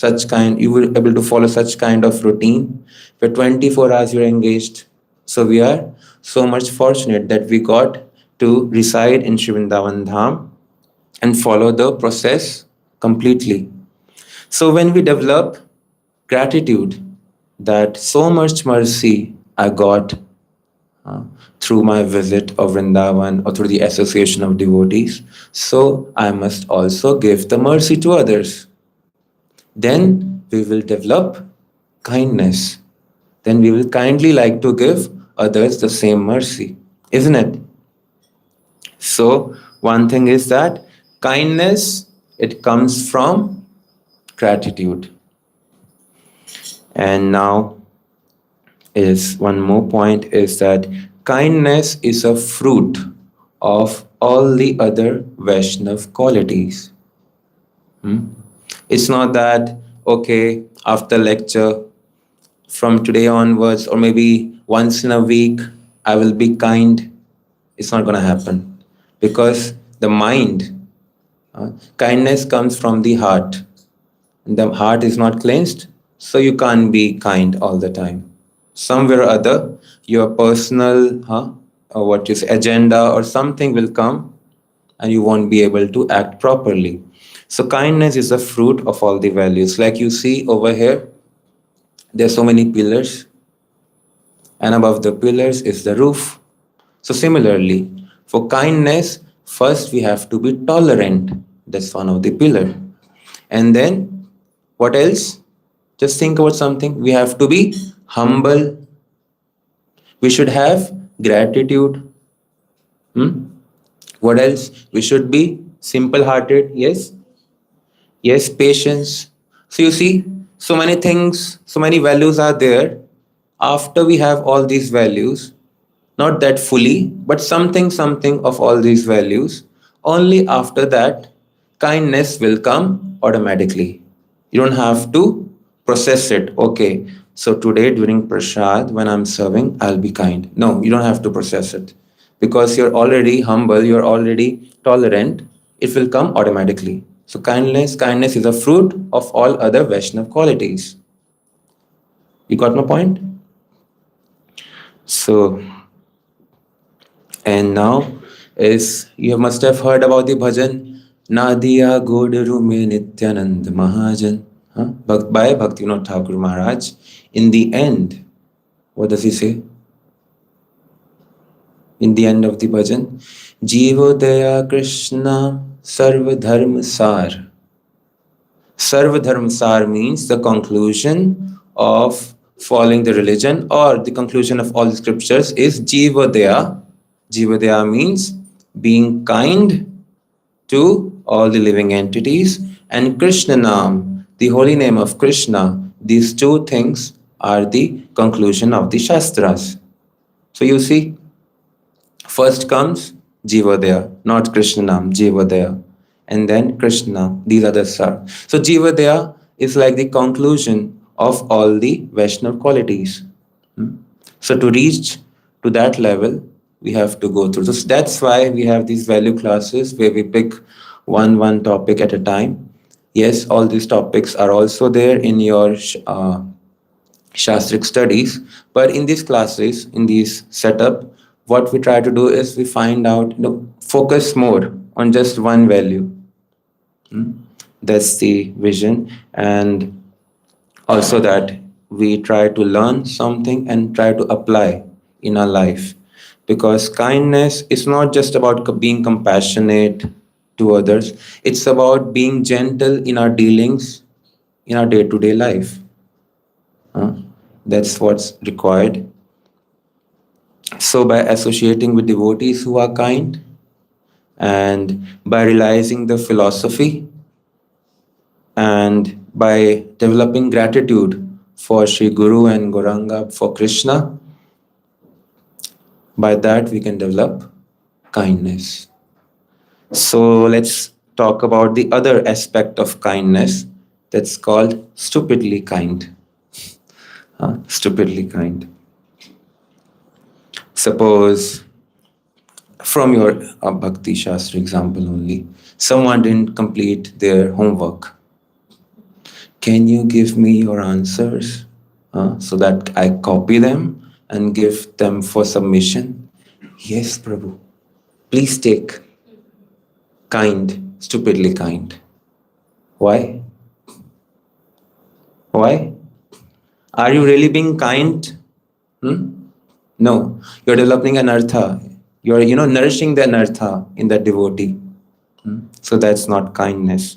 you will be able to follow such kind of routine where 24 hours you're engaged? So we are so much fortunate that we got to reside in Sri Vrindavan Dham and follow the process completely. So when we develop gratitude that so much mercy I got through my visit of Vrindavan or through the association of devotees, so I must also give the mercy to others. Then we will develop kindness. Then we will kindly like to give others the same mercy, isn't it? So one thing is that kindness, it comes from gratitude. And now is one more point is that kindness is a fruit of all the other Vaishnav qualities. It's not that, okay, after lecture, from today onwards, or maybe once in a week, I will be kind. It's not going to happen because the mind, kindness comes from the heart. And the heart is not cleansed, so you can't be kind all the time. Somewhere or other, your personal, or what you say, agenda or something will come and you won't be able to act properly. So kindness is the fruit of all the values. Like you see over here, there are so many pillars, and above the pillars is the roof. So similarly, for kindness, first we have to be tolerant. That's one of the pillar. And then what else? Just think about something. We have to be humble. We should have gratitude. What else? We should be simple-hearted. Yes? Yes, patience. So you see, so many things, so many values are there. After we have all these values, not that fully, but something of all these values, only after that, kindness will come automatically. You don't have to process it. Okay, so today during prasad, when I'm serving, I'll be kind. No, you don't have to process it because you're already humble, you're already tolerant. It will come automatically. So kindness is a fruit of all other Vaishnav qualities. You got my point? So, and now is you must have heard about the bhajan Nadiya Godaru Me Nityanand Mahajan, by Bhaktivinoda Thakur Maharaj. In the end, what does he say? In the end of the bhajan, Jivodaya Krishna Sarva Dharma Sar. Sarva Dharma Sar means the conclusion of following the religion, or the conclusion of all the scriptures is Jivodaya. Jivodaya means being kind to all the living entities, and Krishna Nam, the holy name of Krishna. These two things are the conclusion of the Shastras. So you see, first comes Jivadaya, not Krishna Nam, Jivadaya. And then Krishna, these are the sar. So Jivadaya is like the conclusion of all the Vaishnava qualities. So to reach to that level, we have to go through. So that's why we have these value classes where we pick one topic at a time. Yes, all these topics are also there in your Shastric studies, but in these classes, in these setup, what we try to do is we find out, focus more on just one value. That's the vision, and also that we try to learn something and try to apply in our life, because kindness is not just about being compassionate to others, it's about being gentle in our dealings in our day-to-day life. Huh? That's what's required. So by associating with devotees who are kind, and by realizing the philosophy, and by developing gratitude for Sri Guru and Gauranga, for Krishna, by that we can develop kindness. So let's talk about the other aspect of kindness, that's called stupidly kind. Stupidly kind. Suppose, from your Bhakti Shastra example only, someone didn't complete their homework. Can you give me your answers so that I copy them and give them for submission? Yes, Prabhu. Please take. Kind, stupidly kind. Why? Why? Are you really being kind? No. You're developing an artha. You're, nourishing the anartha in that devotee. So that's not kindness.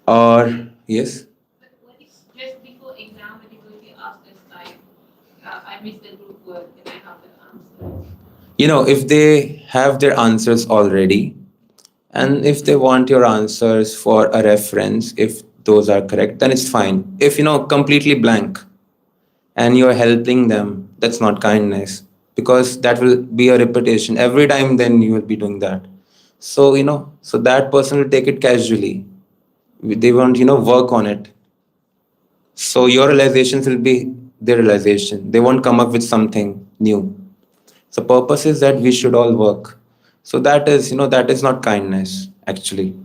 Or, yes? But what if just before exam, the devotee asks us like, I missed the group work, and I have the answer? If they have their answers already, and if they want your answers for a reference, if those are correct, then it's fine. If, completely blank and you're helping them, that's not kindness, because that will be a repetition. Every time then you will be doing that. So, so that person will take it casually. They won't, work on it. So your realizations will be their realization. They won't come up with something new. The purpose is that we should all work. So that is, that is not kindness, actually.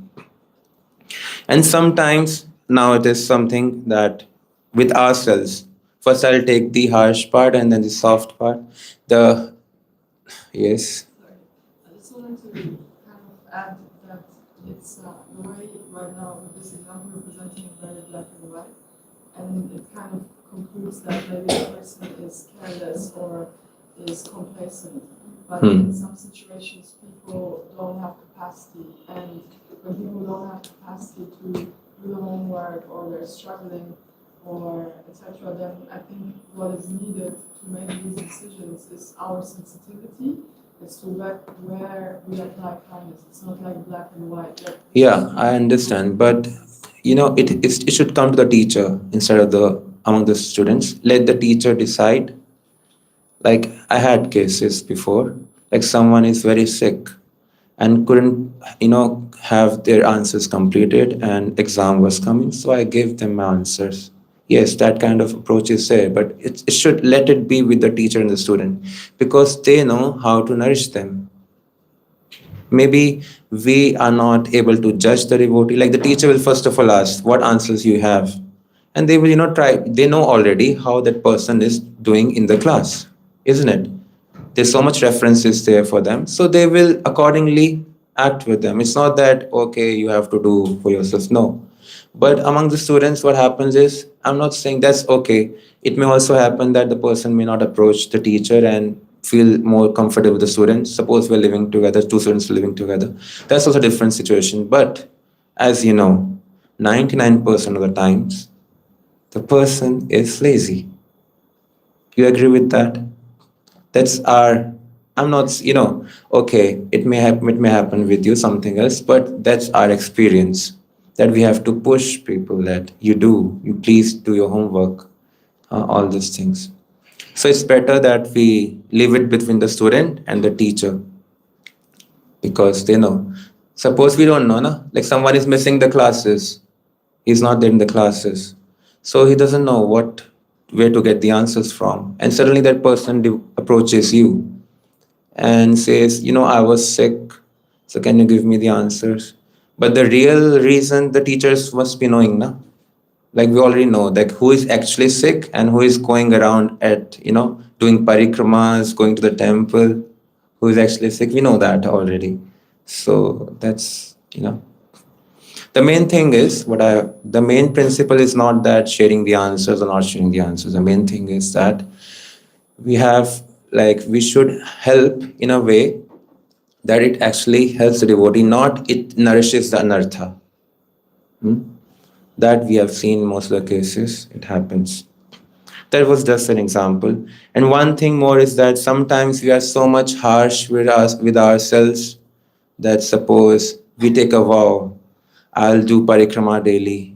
And sometimes now it is something that with ourselves. First, I'll take the harsh part and then the soft part. The yes. I just wanted to kind of add that it's the way right now with this example we're presenting is very black and white, and it kind of concludes that maybe a person is careless or is complacent. But in some situations, people don't have capacity, and when people don't have capacity to do the homework, or they're struggling, or etc., then I think what is needed to make these decisions is our sensitivity. It's to where we apply kindness. It's not like black and white. Yeah, I understand, but it should come to the teacher instead of among the students. Let the teacher decide. Like, I had cases before, like someone is very sick and couldn't, have their answers completed, and exam was coming, so I gave them my answers. Yes, that kind of approach is there, but it should let it be with the teacher and the student, because they know how to nourish them. Maybe we are not able to judge the devotee. Like, the teacher will first of all ask what answers you have, and they will, try. They know already how that person is doing in the class, isn't it? There's so much references there for them, so they will accordingly act with them. It's not that okay, you have to do for yourself. No, but among the students, what happens is, I'm not saying that's okay. It may also happen that the person may not approach the teacher and feel more comfortable with the students. Suppose we're living together, two students living together. That's also a different situation. But as you know, 99% of the times, the person is lazy. You agree with that? That's our, I'm not, okay, it may happen with you, something else, but that's our experience. that we have to push people that you please do your homework, all these things. So it's better that we leave it between the student and the teacher, because they know. Suppose we don't know, na? Like someone is missing the classes, he's not there in the classes, so he doesn't know where to get the answers from. And suddenly that person approaches you and says, I was sick, so can you give me the answers? But the real reason the teachers must be knowing, na? Like we already know like who is actually sick and who is going around at doing parikramas, going to the temple, who is actually sick. We know that already. So that's the main thing is the main principle is not that sharing the answers or not sharing the answers. The main thing is that we should help in a way that it actually helps the devotee, not it nourishes the anartha. That we have seen in most of the cases, it happens. That was just an example. And one thing more is that sometimes we are so much harsh with ourselves that suppose we take a vow, I'll do parikrama daily,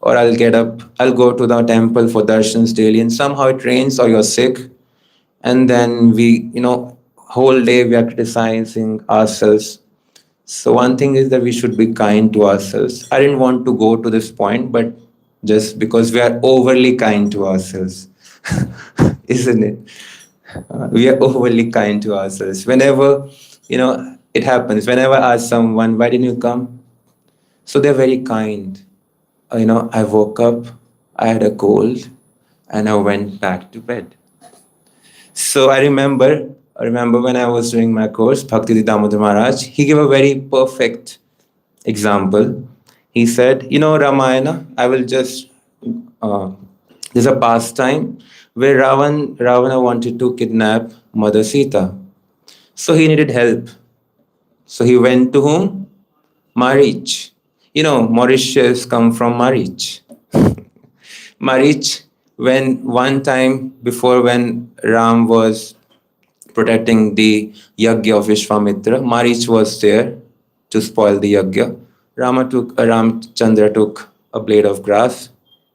or I'll go to the temple for darshans daily, and somehow it rains or you're sick, and then whole day we are criticizing ourselves. So one thing is that we should be kind to ourselves. I didn't want to go to this point, but just because we are overly kind to ourselves, isn't it? We are overly kind to ourselves. Whenever, it happens. Whenever I ask someone, why didn't you come? So they're very kind. I woke up, I had a cold, and I went back to bed. So I remember when I was doing my course, Bhakti Damodar Maharaj, he gave a very perfect example. He said, Ramayana, I will just, there's a pastime where Ravana wanted to kidnap Mother Sita. So he needed help. So he went to whom? Marich. Mauritius come from Marich. Marich, when one time before when Ram was protecting the yagya of Vishwamitra, Marich was there to spoil the yagya. Ramchandra took a blade of grass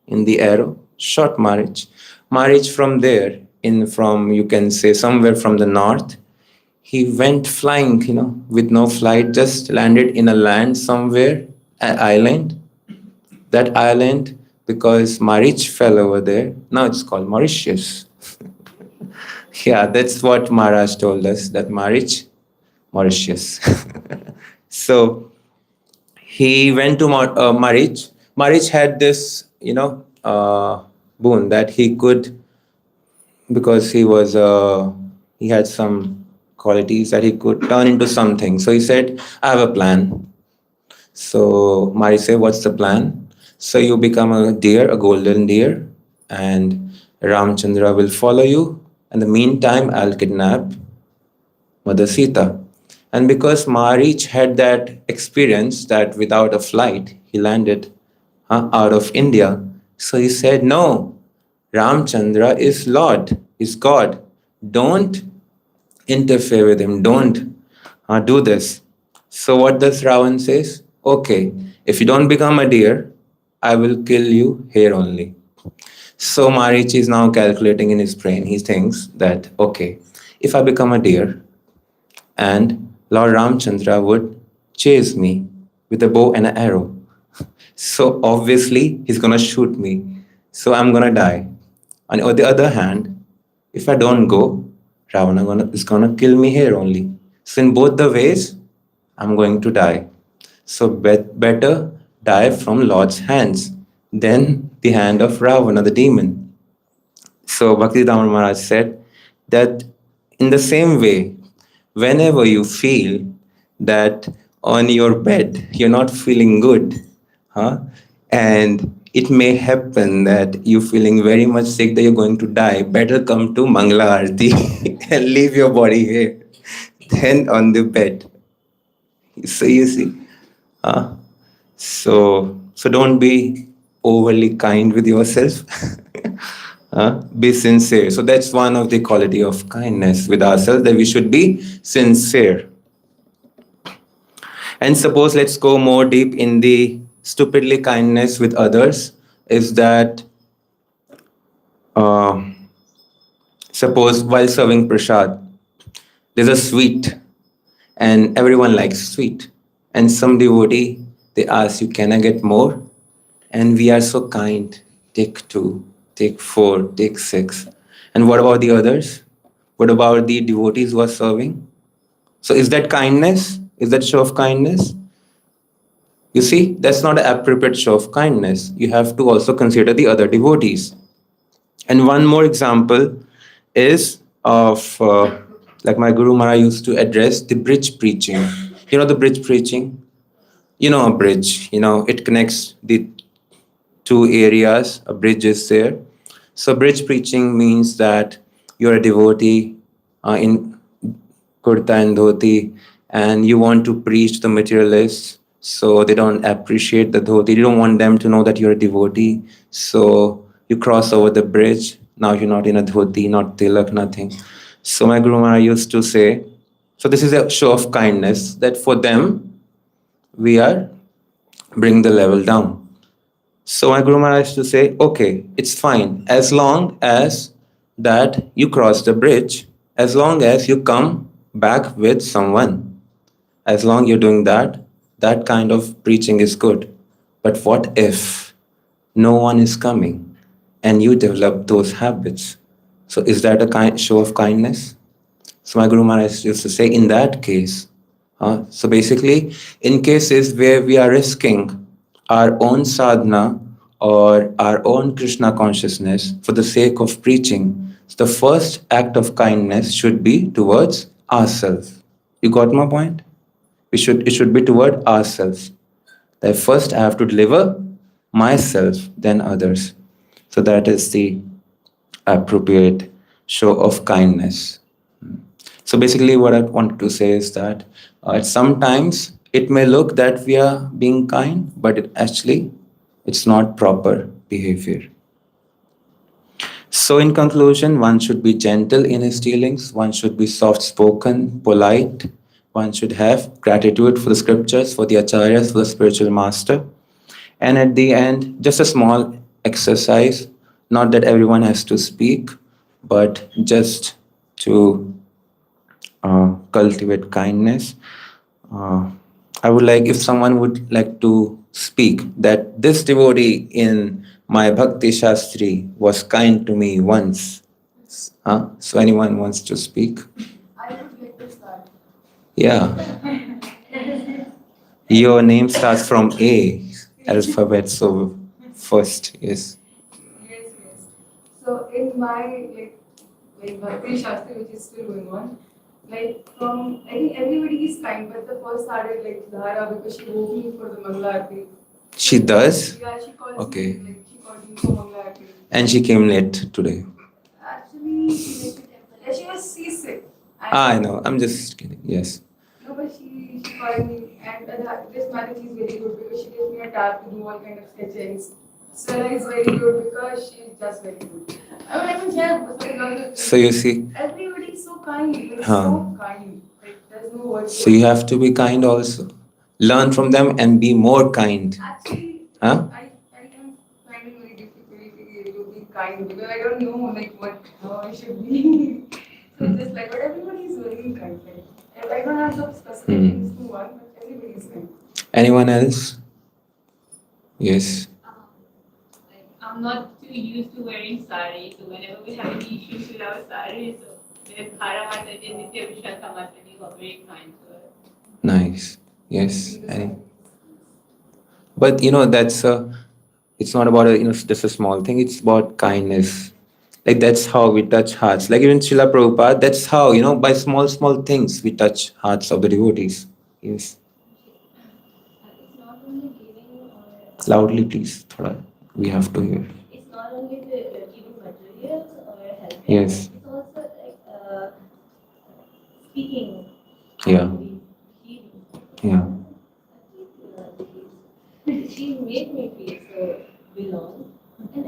in the arrow, shot Marich. Marich from there, you can say somewhere from the north, he went flying, with no flight, just landed in a land somewhere, an island. That island, because Marich fell over there, now it's called Mauritius. Yeah, that's what Maharaj told us, that Mauritius. So he went to Marich. Marich had this, boon that he could, because he had some qualities that he could turn into something. So he said, I have a plan. So Marich said, what's the plan? So you become a deer, a golden deer, and Ramchandra will follow you. In the meantime, I'll kidnap Mother Sita. And because Marich had that experience that without a flight, he landed out of India. So he said, no, Ramchandra is Lord, is God. Don't interfere with him. Don't do this. So what does Ravan says? Okay, if you don't become a deer, I will kill you here only. So Marich is now calculating in his brain. He thinks that, okay, if I become a deer and Lord Ramchandra would chase me with a bow and an arrow, so obviously he's going to shoot me. So I'm going to die. And on the other hand, if I don't go, Ravana is going to kill me here only. So in both the ways, I'm going to die. So better die from Lord's hands than the hand of Ravana, the demon. So Bhaktivedanta Maharaj said that in the same way, whenever you feel that on your bed you're not feeling good, and it may happen that you're feeling very much sick, that you're going to die, better come to Mangala Arti and leave your body here than on the bed. So you see, so don't be overly kind with yourself. Be sincere. So that's one of the quality of kindness with ourselves, that we should be sincere. And suppose let's go more deep in the stupidly kindness with others is that uh, suppose while serving prasad, there's a sweet and everyone likes sweet. And some devotee, they ask you, can I get more? And we are so kind. Take 2, take 4, take 6. And what about the others? What about the devotees who are serving? So is that kindness? Is that show of kindness? You see, that's not an appropriate show of kindness. You have to also consider the other devotees. And one more example is of like my Guru Maharaj used to address the bridge preaching. You know the bridge preaching? You know a bridge, it connects the two areas, a bridge is there. So bridge preaching means that you're a devotee in kurta and dhoti, and you want to preach the materialists, so they don't appreciate the dhoti. You don't want them to know that you're a devotee. So you cross over the bridge. Now you're not in a dhoti, not tilak, nothing. So my Guru Maharaj used to say, so this is a show of kindness that for them, we are bring the level down. So my Guru Maharaj used to say, okay, it's fine as long as that you cross the bridge, as long as you come back with someone. As long you're doing that, that kind of preaching is good. But what if no one is coming and you develop those habits? So is that a show of kindness? So my Guru Maharaj used to say, in that case, so basically, in cases where we are risking our own sadhana or our own Krishna consciousness for the sake of preaching, the first act of kindness should be towards ourselves. You got my point? It should be toward ourselves. That first I have to deliver myself, then others. So that is the appropriate show of kindness. So basically, what I wanted to say is that sometimes it may look that we are being kind, but it's not proper behavior. So in conclusion, one should be gentle in his dealings, one should be soft-spoken, polite, one should have gratitude for the scriptures, for the acharyas, for the spiritual master. And at the end, just a small exercise, not that everyone has to speak, but just to cultivate kindness. I would like if someone would like to speak that this devotee in my Bhakti Shastri was kind to me once. So anyone wants to speak? I would like to start. Yeah. Your name starts from A alphabet, so first is. Yes, yes. So in my Bhakti Shastri, which is still going on, from I think everybody is kind, but the first started Dhara because she woke me for the Mangala Aarti. She does? Yeah, she calls Okay. me she called me for Mangala Aarti. And she came late today. Actually, she went to temple. Yeah, she was seasick. I know. I'm just kidding. Yes. No, but she called me, and this marriage is very good because she gives me a tab to do all kind of sketchings. Stella is very good because she's just very good. I don't care. So you see. Everybody is so kind. Huh. So kind. There's no word. So you have to be kind also. Learn from them and be more kind. Actually, Huh? I am finding very difficult to be kind because I don't know how I should be. So just but everybody is very kind. I don't have some specific things to one, but everybody is kind. Anyone else? Yes. I'm not too used to wearing sari, so whenever we have any issues with our sari, so there's Hara Mataji and Nitya Vishaka Mataji who are very kind to us. Nice. Yes. But that's it's not about just a small thing. It's about kindness. Like that's how we touch hearts. Like even Srila Prabhupada, that's how by small things we touch hearts of the devotees. Yes. It's not only giving or Loudly, please. Thoda, we have to hear. it's not only the giving materials or helping. Yes. It's also speaking. Yeah. Healing. Yeah. She made me feel so belong, and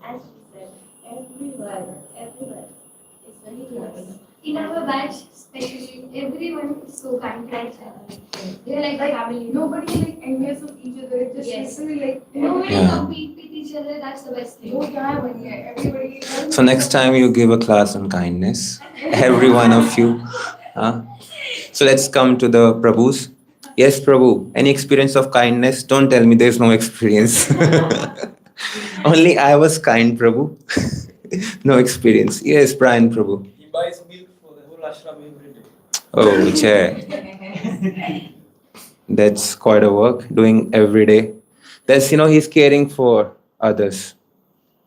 as she said, everyone is very nice. In our batch, especially everyone is so kind to each other. They're like family. Nobody like envious of each other. It's just Yes. literally like Nobody Yeah. compete with each other. That's the best thing. everybody. So next time you give a class on kindness, every one of you. Huh? So let's come to the Prabhus. Yes, Prabhu. Any experience of kindness? Don't tell me there's no experience. Only I was kind, Prabhu. No experience. Yes, Brian Prabhu. He buys milk for the whole ashram every day. Oh, chair. That's quite a work doing every day. That's, he's caring for others.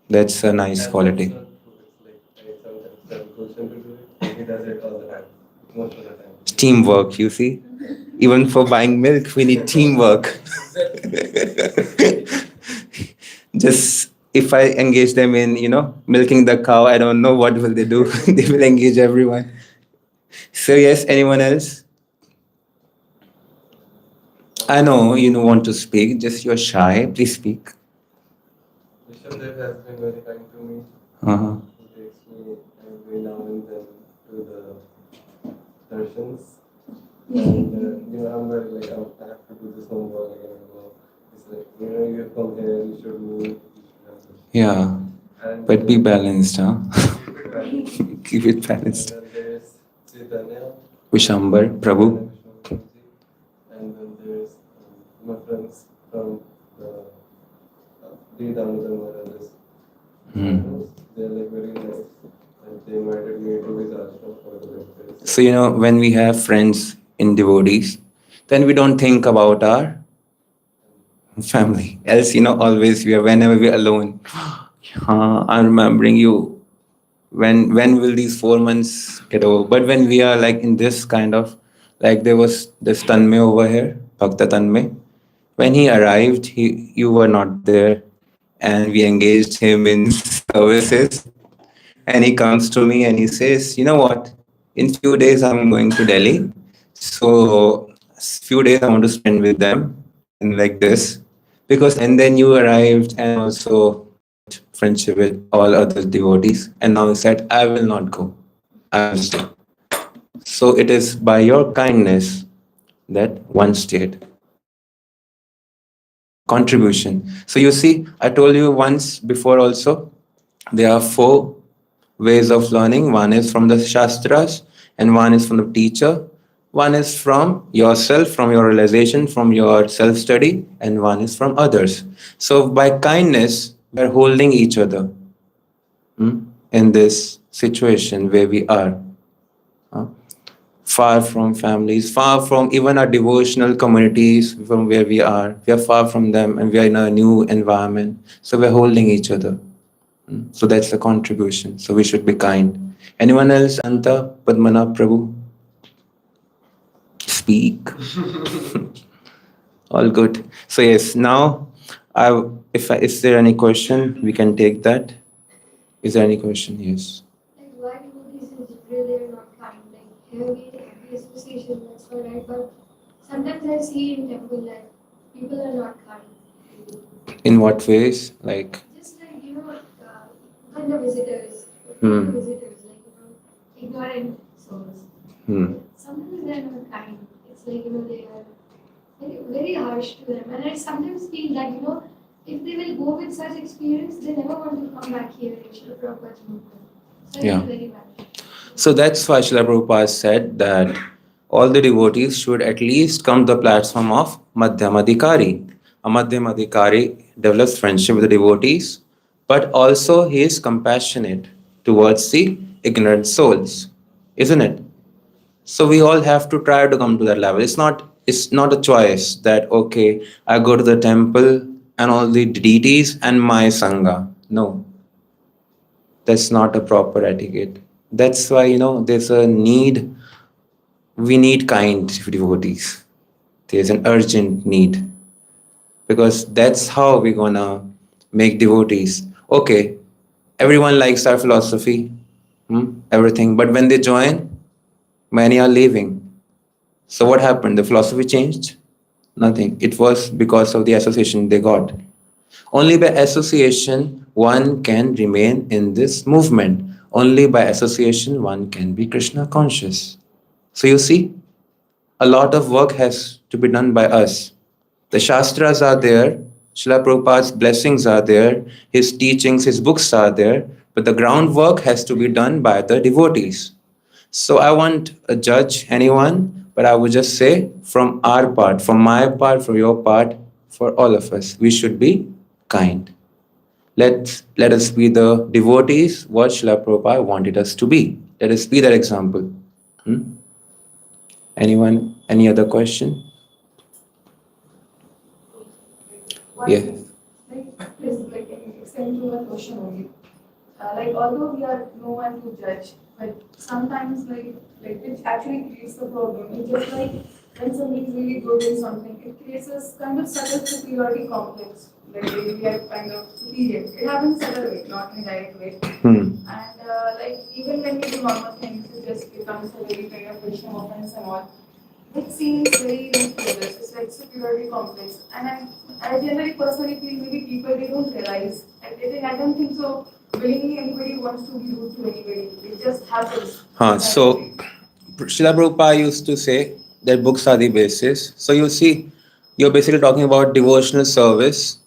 That's a nice quality. It's like sometimes I'm chosen to do it. He does it all the time. Most of the time. Teamwork, you see. Even for buying milk, we need teamwork. Just if I engage them in, milking the cow, I don't know what will they do. They will engage everyone. So yes, anyone else? I know you don't want to speak, just you're shy. Please speak. Vishwadev has been very kind to me. Uh-huh. He takes me every now and then to the darshans. And I'm very like, I have to do this homework again and go. It's like, you come here, you should move, you should have this. Yeah, And but be balanced, huh? keep it balanced. Keep it balanced. And then there's Chaitanya. Vishambar, Prabhu. And then there's my friends from the Vrindavana Institute. Hmm. They're like very nice. And they invited me to his ashram for the breakfast. So, when we have friends in devotees, then we don't think about our family. Else, always whenever we're alone, I'm remembering you. When will these 4 months get over? But when we are like in this kind of, like there was this Tanmay over here, Bhakta Tanmay. When he arrived, you were not there, and we engaged him in services. And he comes to me and he says, "You know what? In few days I'm going to Delhi, so few days I want to spend with them and like this, because and then you arrived and also friendship with all other devotees, and now he said, I will not go, I will stay. So it is by your kindness that one stayed. Contribution. So you see, I told you once before also, there are 4 ways of learning. One is from the Shastras, and one is from the teacher. One is from yourself, from your realization, from your self-study, and one is from others. So by kindness, we're holding each other in this situation where we are. Far from families, far from even our devotional communities from where we are. We are far from them and we are in a new environment. So we're holding each other. So that's the contribution. So we should be kind. Anyone else? Anta, Padmana, Prabhu? Speak. All good. So yes, now, is there any question, we can take that. Is there any question? Yes. Like why devotees is really are not kind? Like here we have the association, that's all right. But sometimes I see in temple that people are not kind. In what ways? Like, Just like when the visitors, Hmm. visitors like ignorant souls. Sometimes they're not kind. It's like they are very, very harsh to them, and I sometimes feel that if they will go with such experience, they never want to come back here in Srila Prabhupada's movement. So Yeah. it's very bad. So that's why Srila Prabhupada said that all the devotees should at least come to the platform of Madhyamadikari. A Madhyamadikari develops friendship with the devotees, but also he is compassionate towards the ignorant souls, isn't it? So we all have to try to come to that level. It's not a choice that okay, I go to the temple and all the deities and my sangha. No. That's not a proper etiquette. That's why there's a need. We need kind devotees. There's an urgent need. Because that's how we're gonna make devotees. Okay, everyone likes our philosophy, everything. But when they join, many are leaving. So what happened? The philosophy changed? Nothing. It was because of the association they got. Only by association one can remain in this movement. Only by association one can be Krishna conscious. So you see, a lot of work has to be done by us. The Shastras are there, Srila Prabhupada's blessings are there, his teachings, his books are there, but the groundwork has to be done by the devotees. So I won't judge anyone, but I would just say from our part, from my part, from your part, for all of us, we should be kind. Let us be the devotees, what Srila Prabhupada wanted us to be. Let us be that example. Hmm? Anyone, any other question? One Yeah. thing, is like extend to a question only. Although we are no one to judge, but sometimes it actually creates the problem. It's just like when somebody is really good in something, it creates a kind of subtle superiority complex. Like we are kind of superior. It happens subtle way, not in a direct way. Hmm. And even when we do normal things, it just becomes a very kind of Krishna offense and all. It seems very ridiculous. It's like superiority complex. And I generally personally feel maybe people they don't realize. I don't think so. Willingly anybody wants to be rude to anybody. It just happens. So Srila Prabhupada used to say that books are the basis. So you see, you're basically talking about devotional service,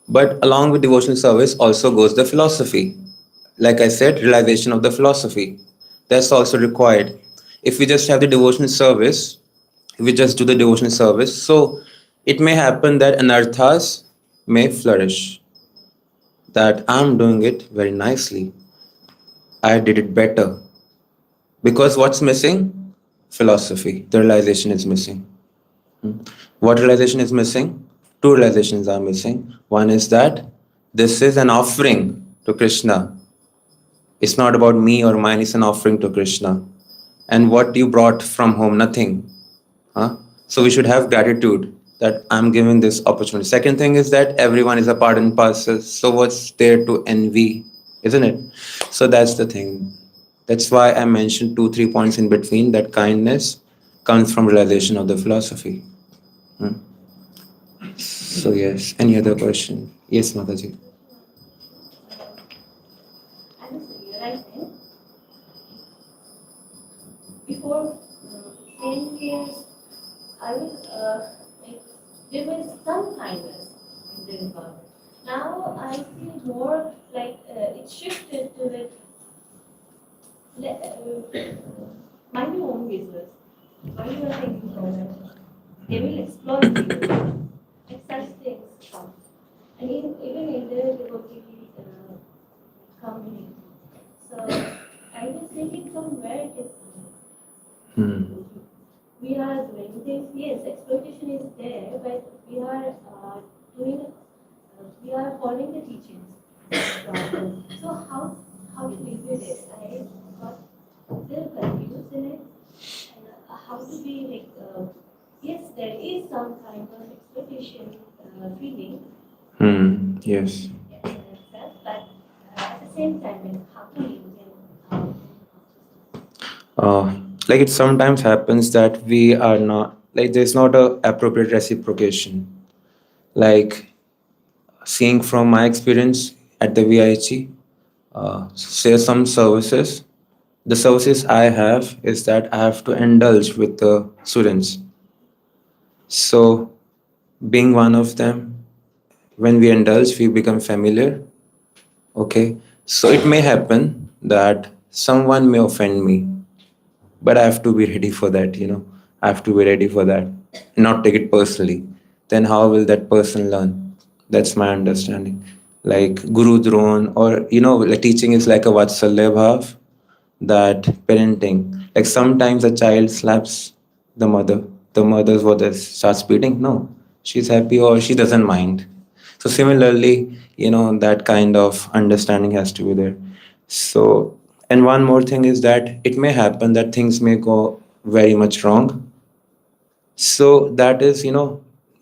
but along with devotional service also goes the philosophy. Like I said, realization of the philosophy. That's also required. If we just have the devotional service, if we just do the devotional service, so it may happen that anarthas may flourish. That I'm doing it very nicely. I did it better. Because what's missing? Philosophy. The realization is missing. What realization is missing? Two realizations are missing. One is that this is an offering to Krishna. It's not about me or mine, it's an offering to Krishna. And what you brought from home, nothing. Huh? So we should have gratitude that I'm given this opportunity. Second thing is that everyone is a part and parcel. So what's there to envy, isn't it? So that's the thing. That's why I mentioned 2-3 points in between that kindness comes from realization of the philosophy. Hmm. So yes, any other question? Yes, Mataji. I was realizing before 10 years, I was there was some kindness in the environment. Now I see more like it shifted to the mind your own business. Why you are taking from they will exploit you. Like such things come. And even in the devotee community. So I was thinking from where it is coming. We are doing things, yes, exploitation is there, but we are we are following the teachings. So how to live with it? I got still confused in it. And how to be like, yes, there is some kind of exploitation feeling. Yes. But at the same time, how to live in Like it sometimes happens that we are not, like there's not a appropriate reciprocation. Like seeing from my experience at the VIHE, say some services, the services I have is that I have to indulge with the students. So being one of them, when we indulge, we become familiar. Okay. So it may happen that someone may offend me, but I have to be ready for that. I have to be ready for that, not take it personally. Then how will that person learn? That's my understanding. Like Guru Dron, or like teaching is like a Vatsalya Bhav, that parenting. Like sometimes a child slaps the mother. The mother's what starts beating. No, she's happy or she doesn't mind. So similarly, that kind of understanding has to be there. So, and one more thing is that it may happen that things may go very much wrong. So that is,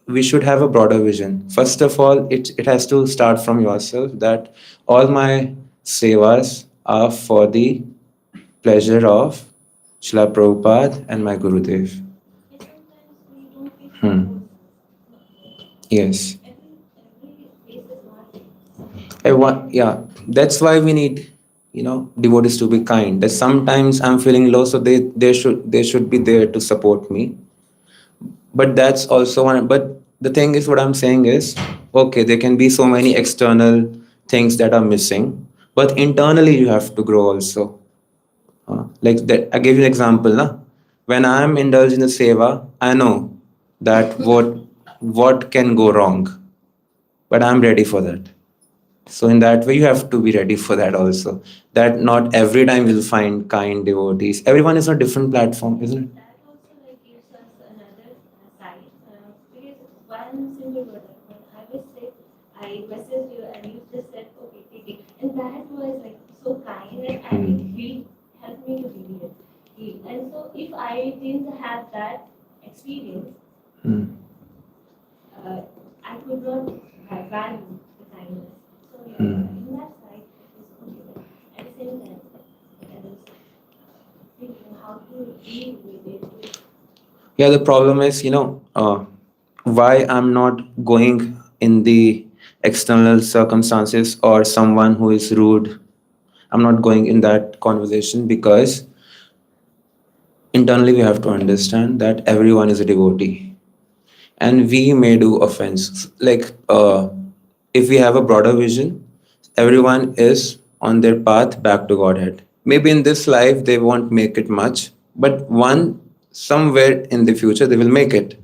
we should have a broader vision. First of all, it has to start from yourself that all my sevas are for the pleasure of Srila Prabhupada and my Gurudev. sometimes we don't feel Hmm. Yes. every place is not Yeah, that's why we need devotees to be kind. That sometimes I'm feeling low, so they should be there to support me. But that's also one. But the thing is, what I'm saying is, okay, there can be so many external things that are missing, but internally you have to grow also. Like that, I gave you an example. Na? When I'm indulged in the seva, I know that what can go wrong, but I'm ready for that. So in that way, you have to be ready for that also. That not every time you'll find kind devotees. Everyone is on a different platform, isn't it? That also like gives us another side. Because one single word, like when I was sick, I messaged you and you just said, okay, take it. And that was like so kind and I think he helped me to heal. And so if I didn't have that experience, I could not value the kindness. So yeah, in that side, it was okay. But at the same time, I was thinking how to deal with it. Yeah, the problem is, why I'm not going in the external circumstances or someone who is rude. I'm not going in that conversation because internally we have to understand that everyone is a devotee and we may do offense. Like, if we have a broader vision, everyone is on their path back to Godhead. Maybe in this life they won't make it much, but somewhere in the future they will make it.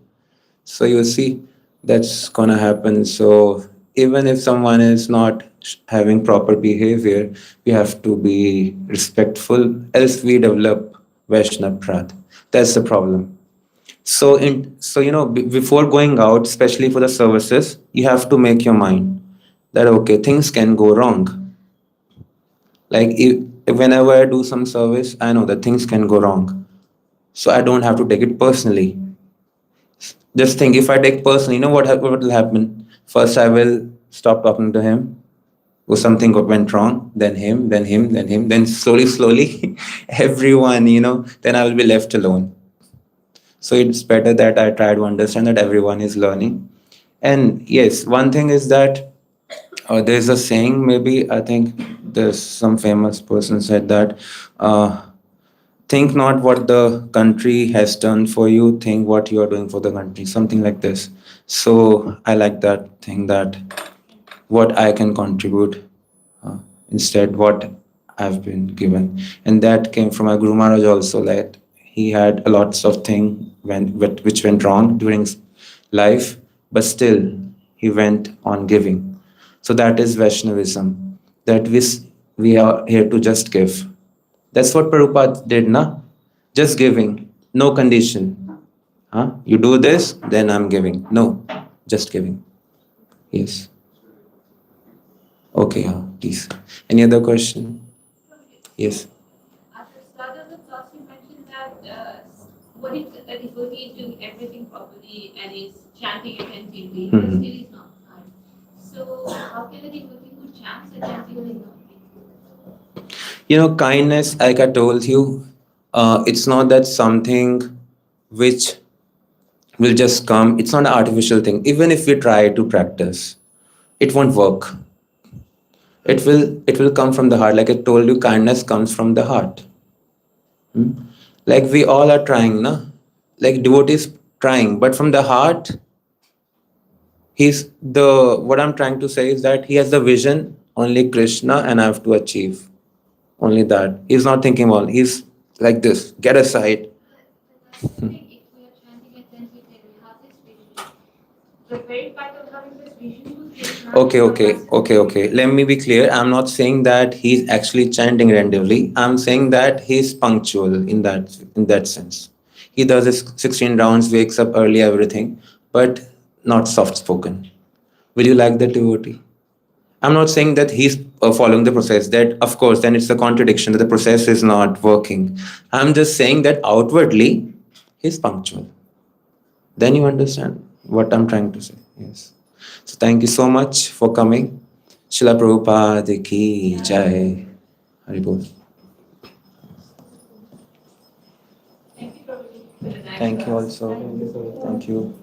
So you see, that's gonna happen. So even if someone is not having proper behavior, we have to be respectful, else we develop Vaishnava Prad. That's the problem. Before going out, especially for the services, you have to make your mind that okay, things can go wrong. Like if whenever I do some service, I know that things can go wrong. So I don't have to take it personally. Just think, if I take personally, what will happen? First, I will stop talking to him. Or something went wrong, then him, then him, then him, then slowly, everyone, then I will be left alone. So it's better that I try to understand that everyone is learning. And yes, one thing is that there's a saying, maybe, I think there's some famous person said that, think not what the country has done for you, think what you are doing for the country, something like this. So I like that thing, that what I can contribute, instead what I've been given. And that came from my Guru Maharaj also, that he had a lots of things which went wrong during life, but still he went on giving. So that is Vaishnavism, that we are here to just give. That's what Prabhupada did, na? Just giving, no condition. Huh? You do this, then I'm giving. No, just giving. Yes. Okay, please. Any other question? Yes. At the start of the class, you mentioned that what if a devotee is doing everything properly and is chanting attentively, but still is not kind? So how can a devotee who chants attentively not be kind? Kindness, like I told you, it's not that something which will just come. It's not an artificial thing. Even if we try to practice, it won't work. It will come from the heart. Like I told you, kindness comes from the heart. Like we all are trying, na? Like devotees trying, but from the heart, what I'm trying to say is that he has the vision, only Krishna, and I have to achieve. Only that. He's not thinking about, he's like this, get aside. But that's the thing, if we are chanting attentively, we have this vision. The very fact of having this vision to Krishna. Okay. Let me be clear. I'm not saying that he's actually chanting randomly. I'm saying that he's punctual in that sense. He does his 16 rounds, wakes up early, everything, but not soft spoken. Will you like that devotee? I'm not saying that he's following the process. That, of course, then it's a contradiction that the process is not working. I'm just saying that outwardly, he's punctual. Then you understand what I'm trying to say. Yes. So thank you so much for coming. Srila Prabhupada ki jai. Hari Bol. Thank you, Prabhu, for the nice Thank you class. also. Thank you.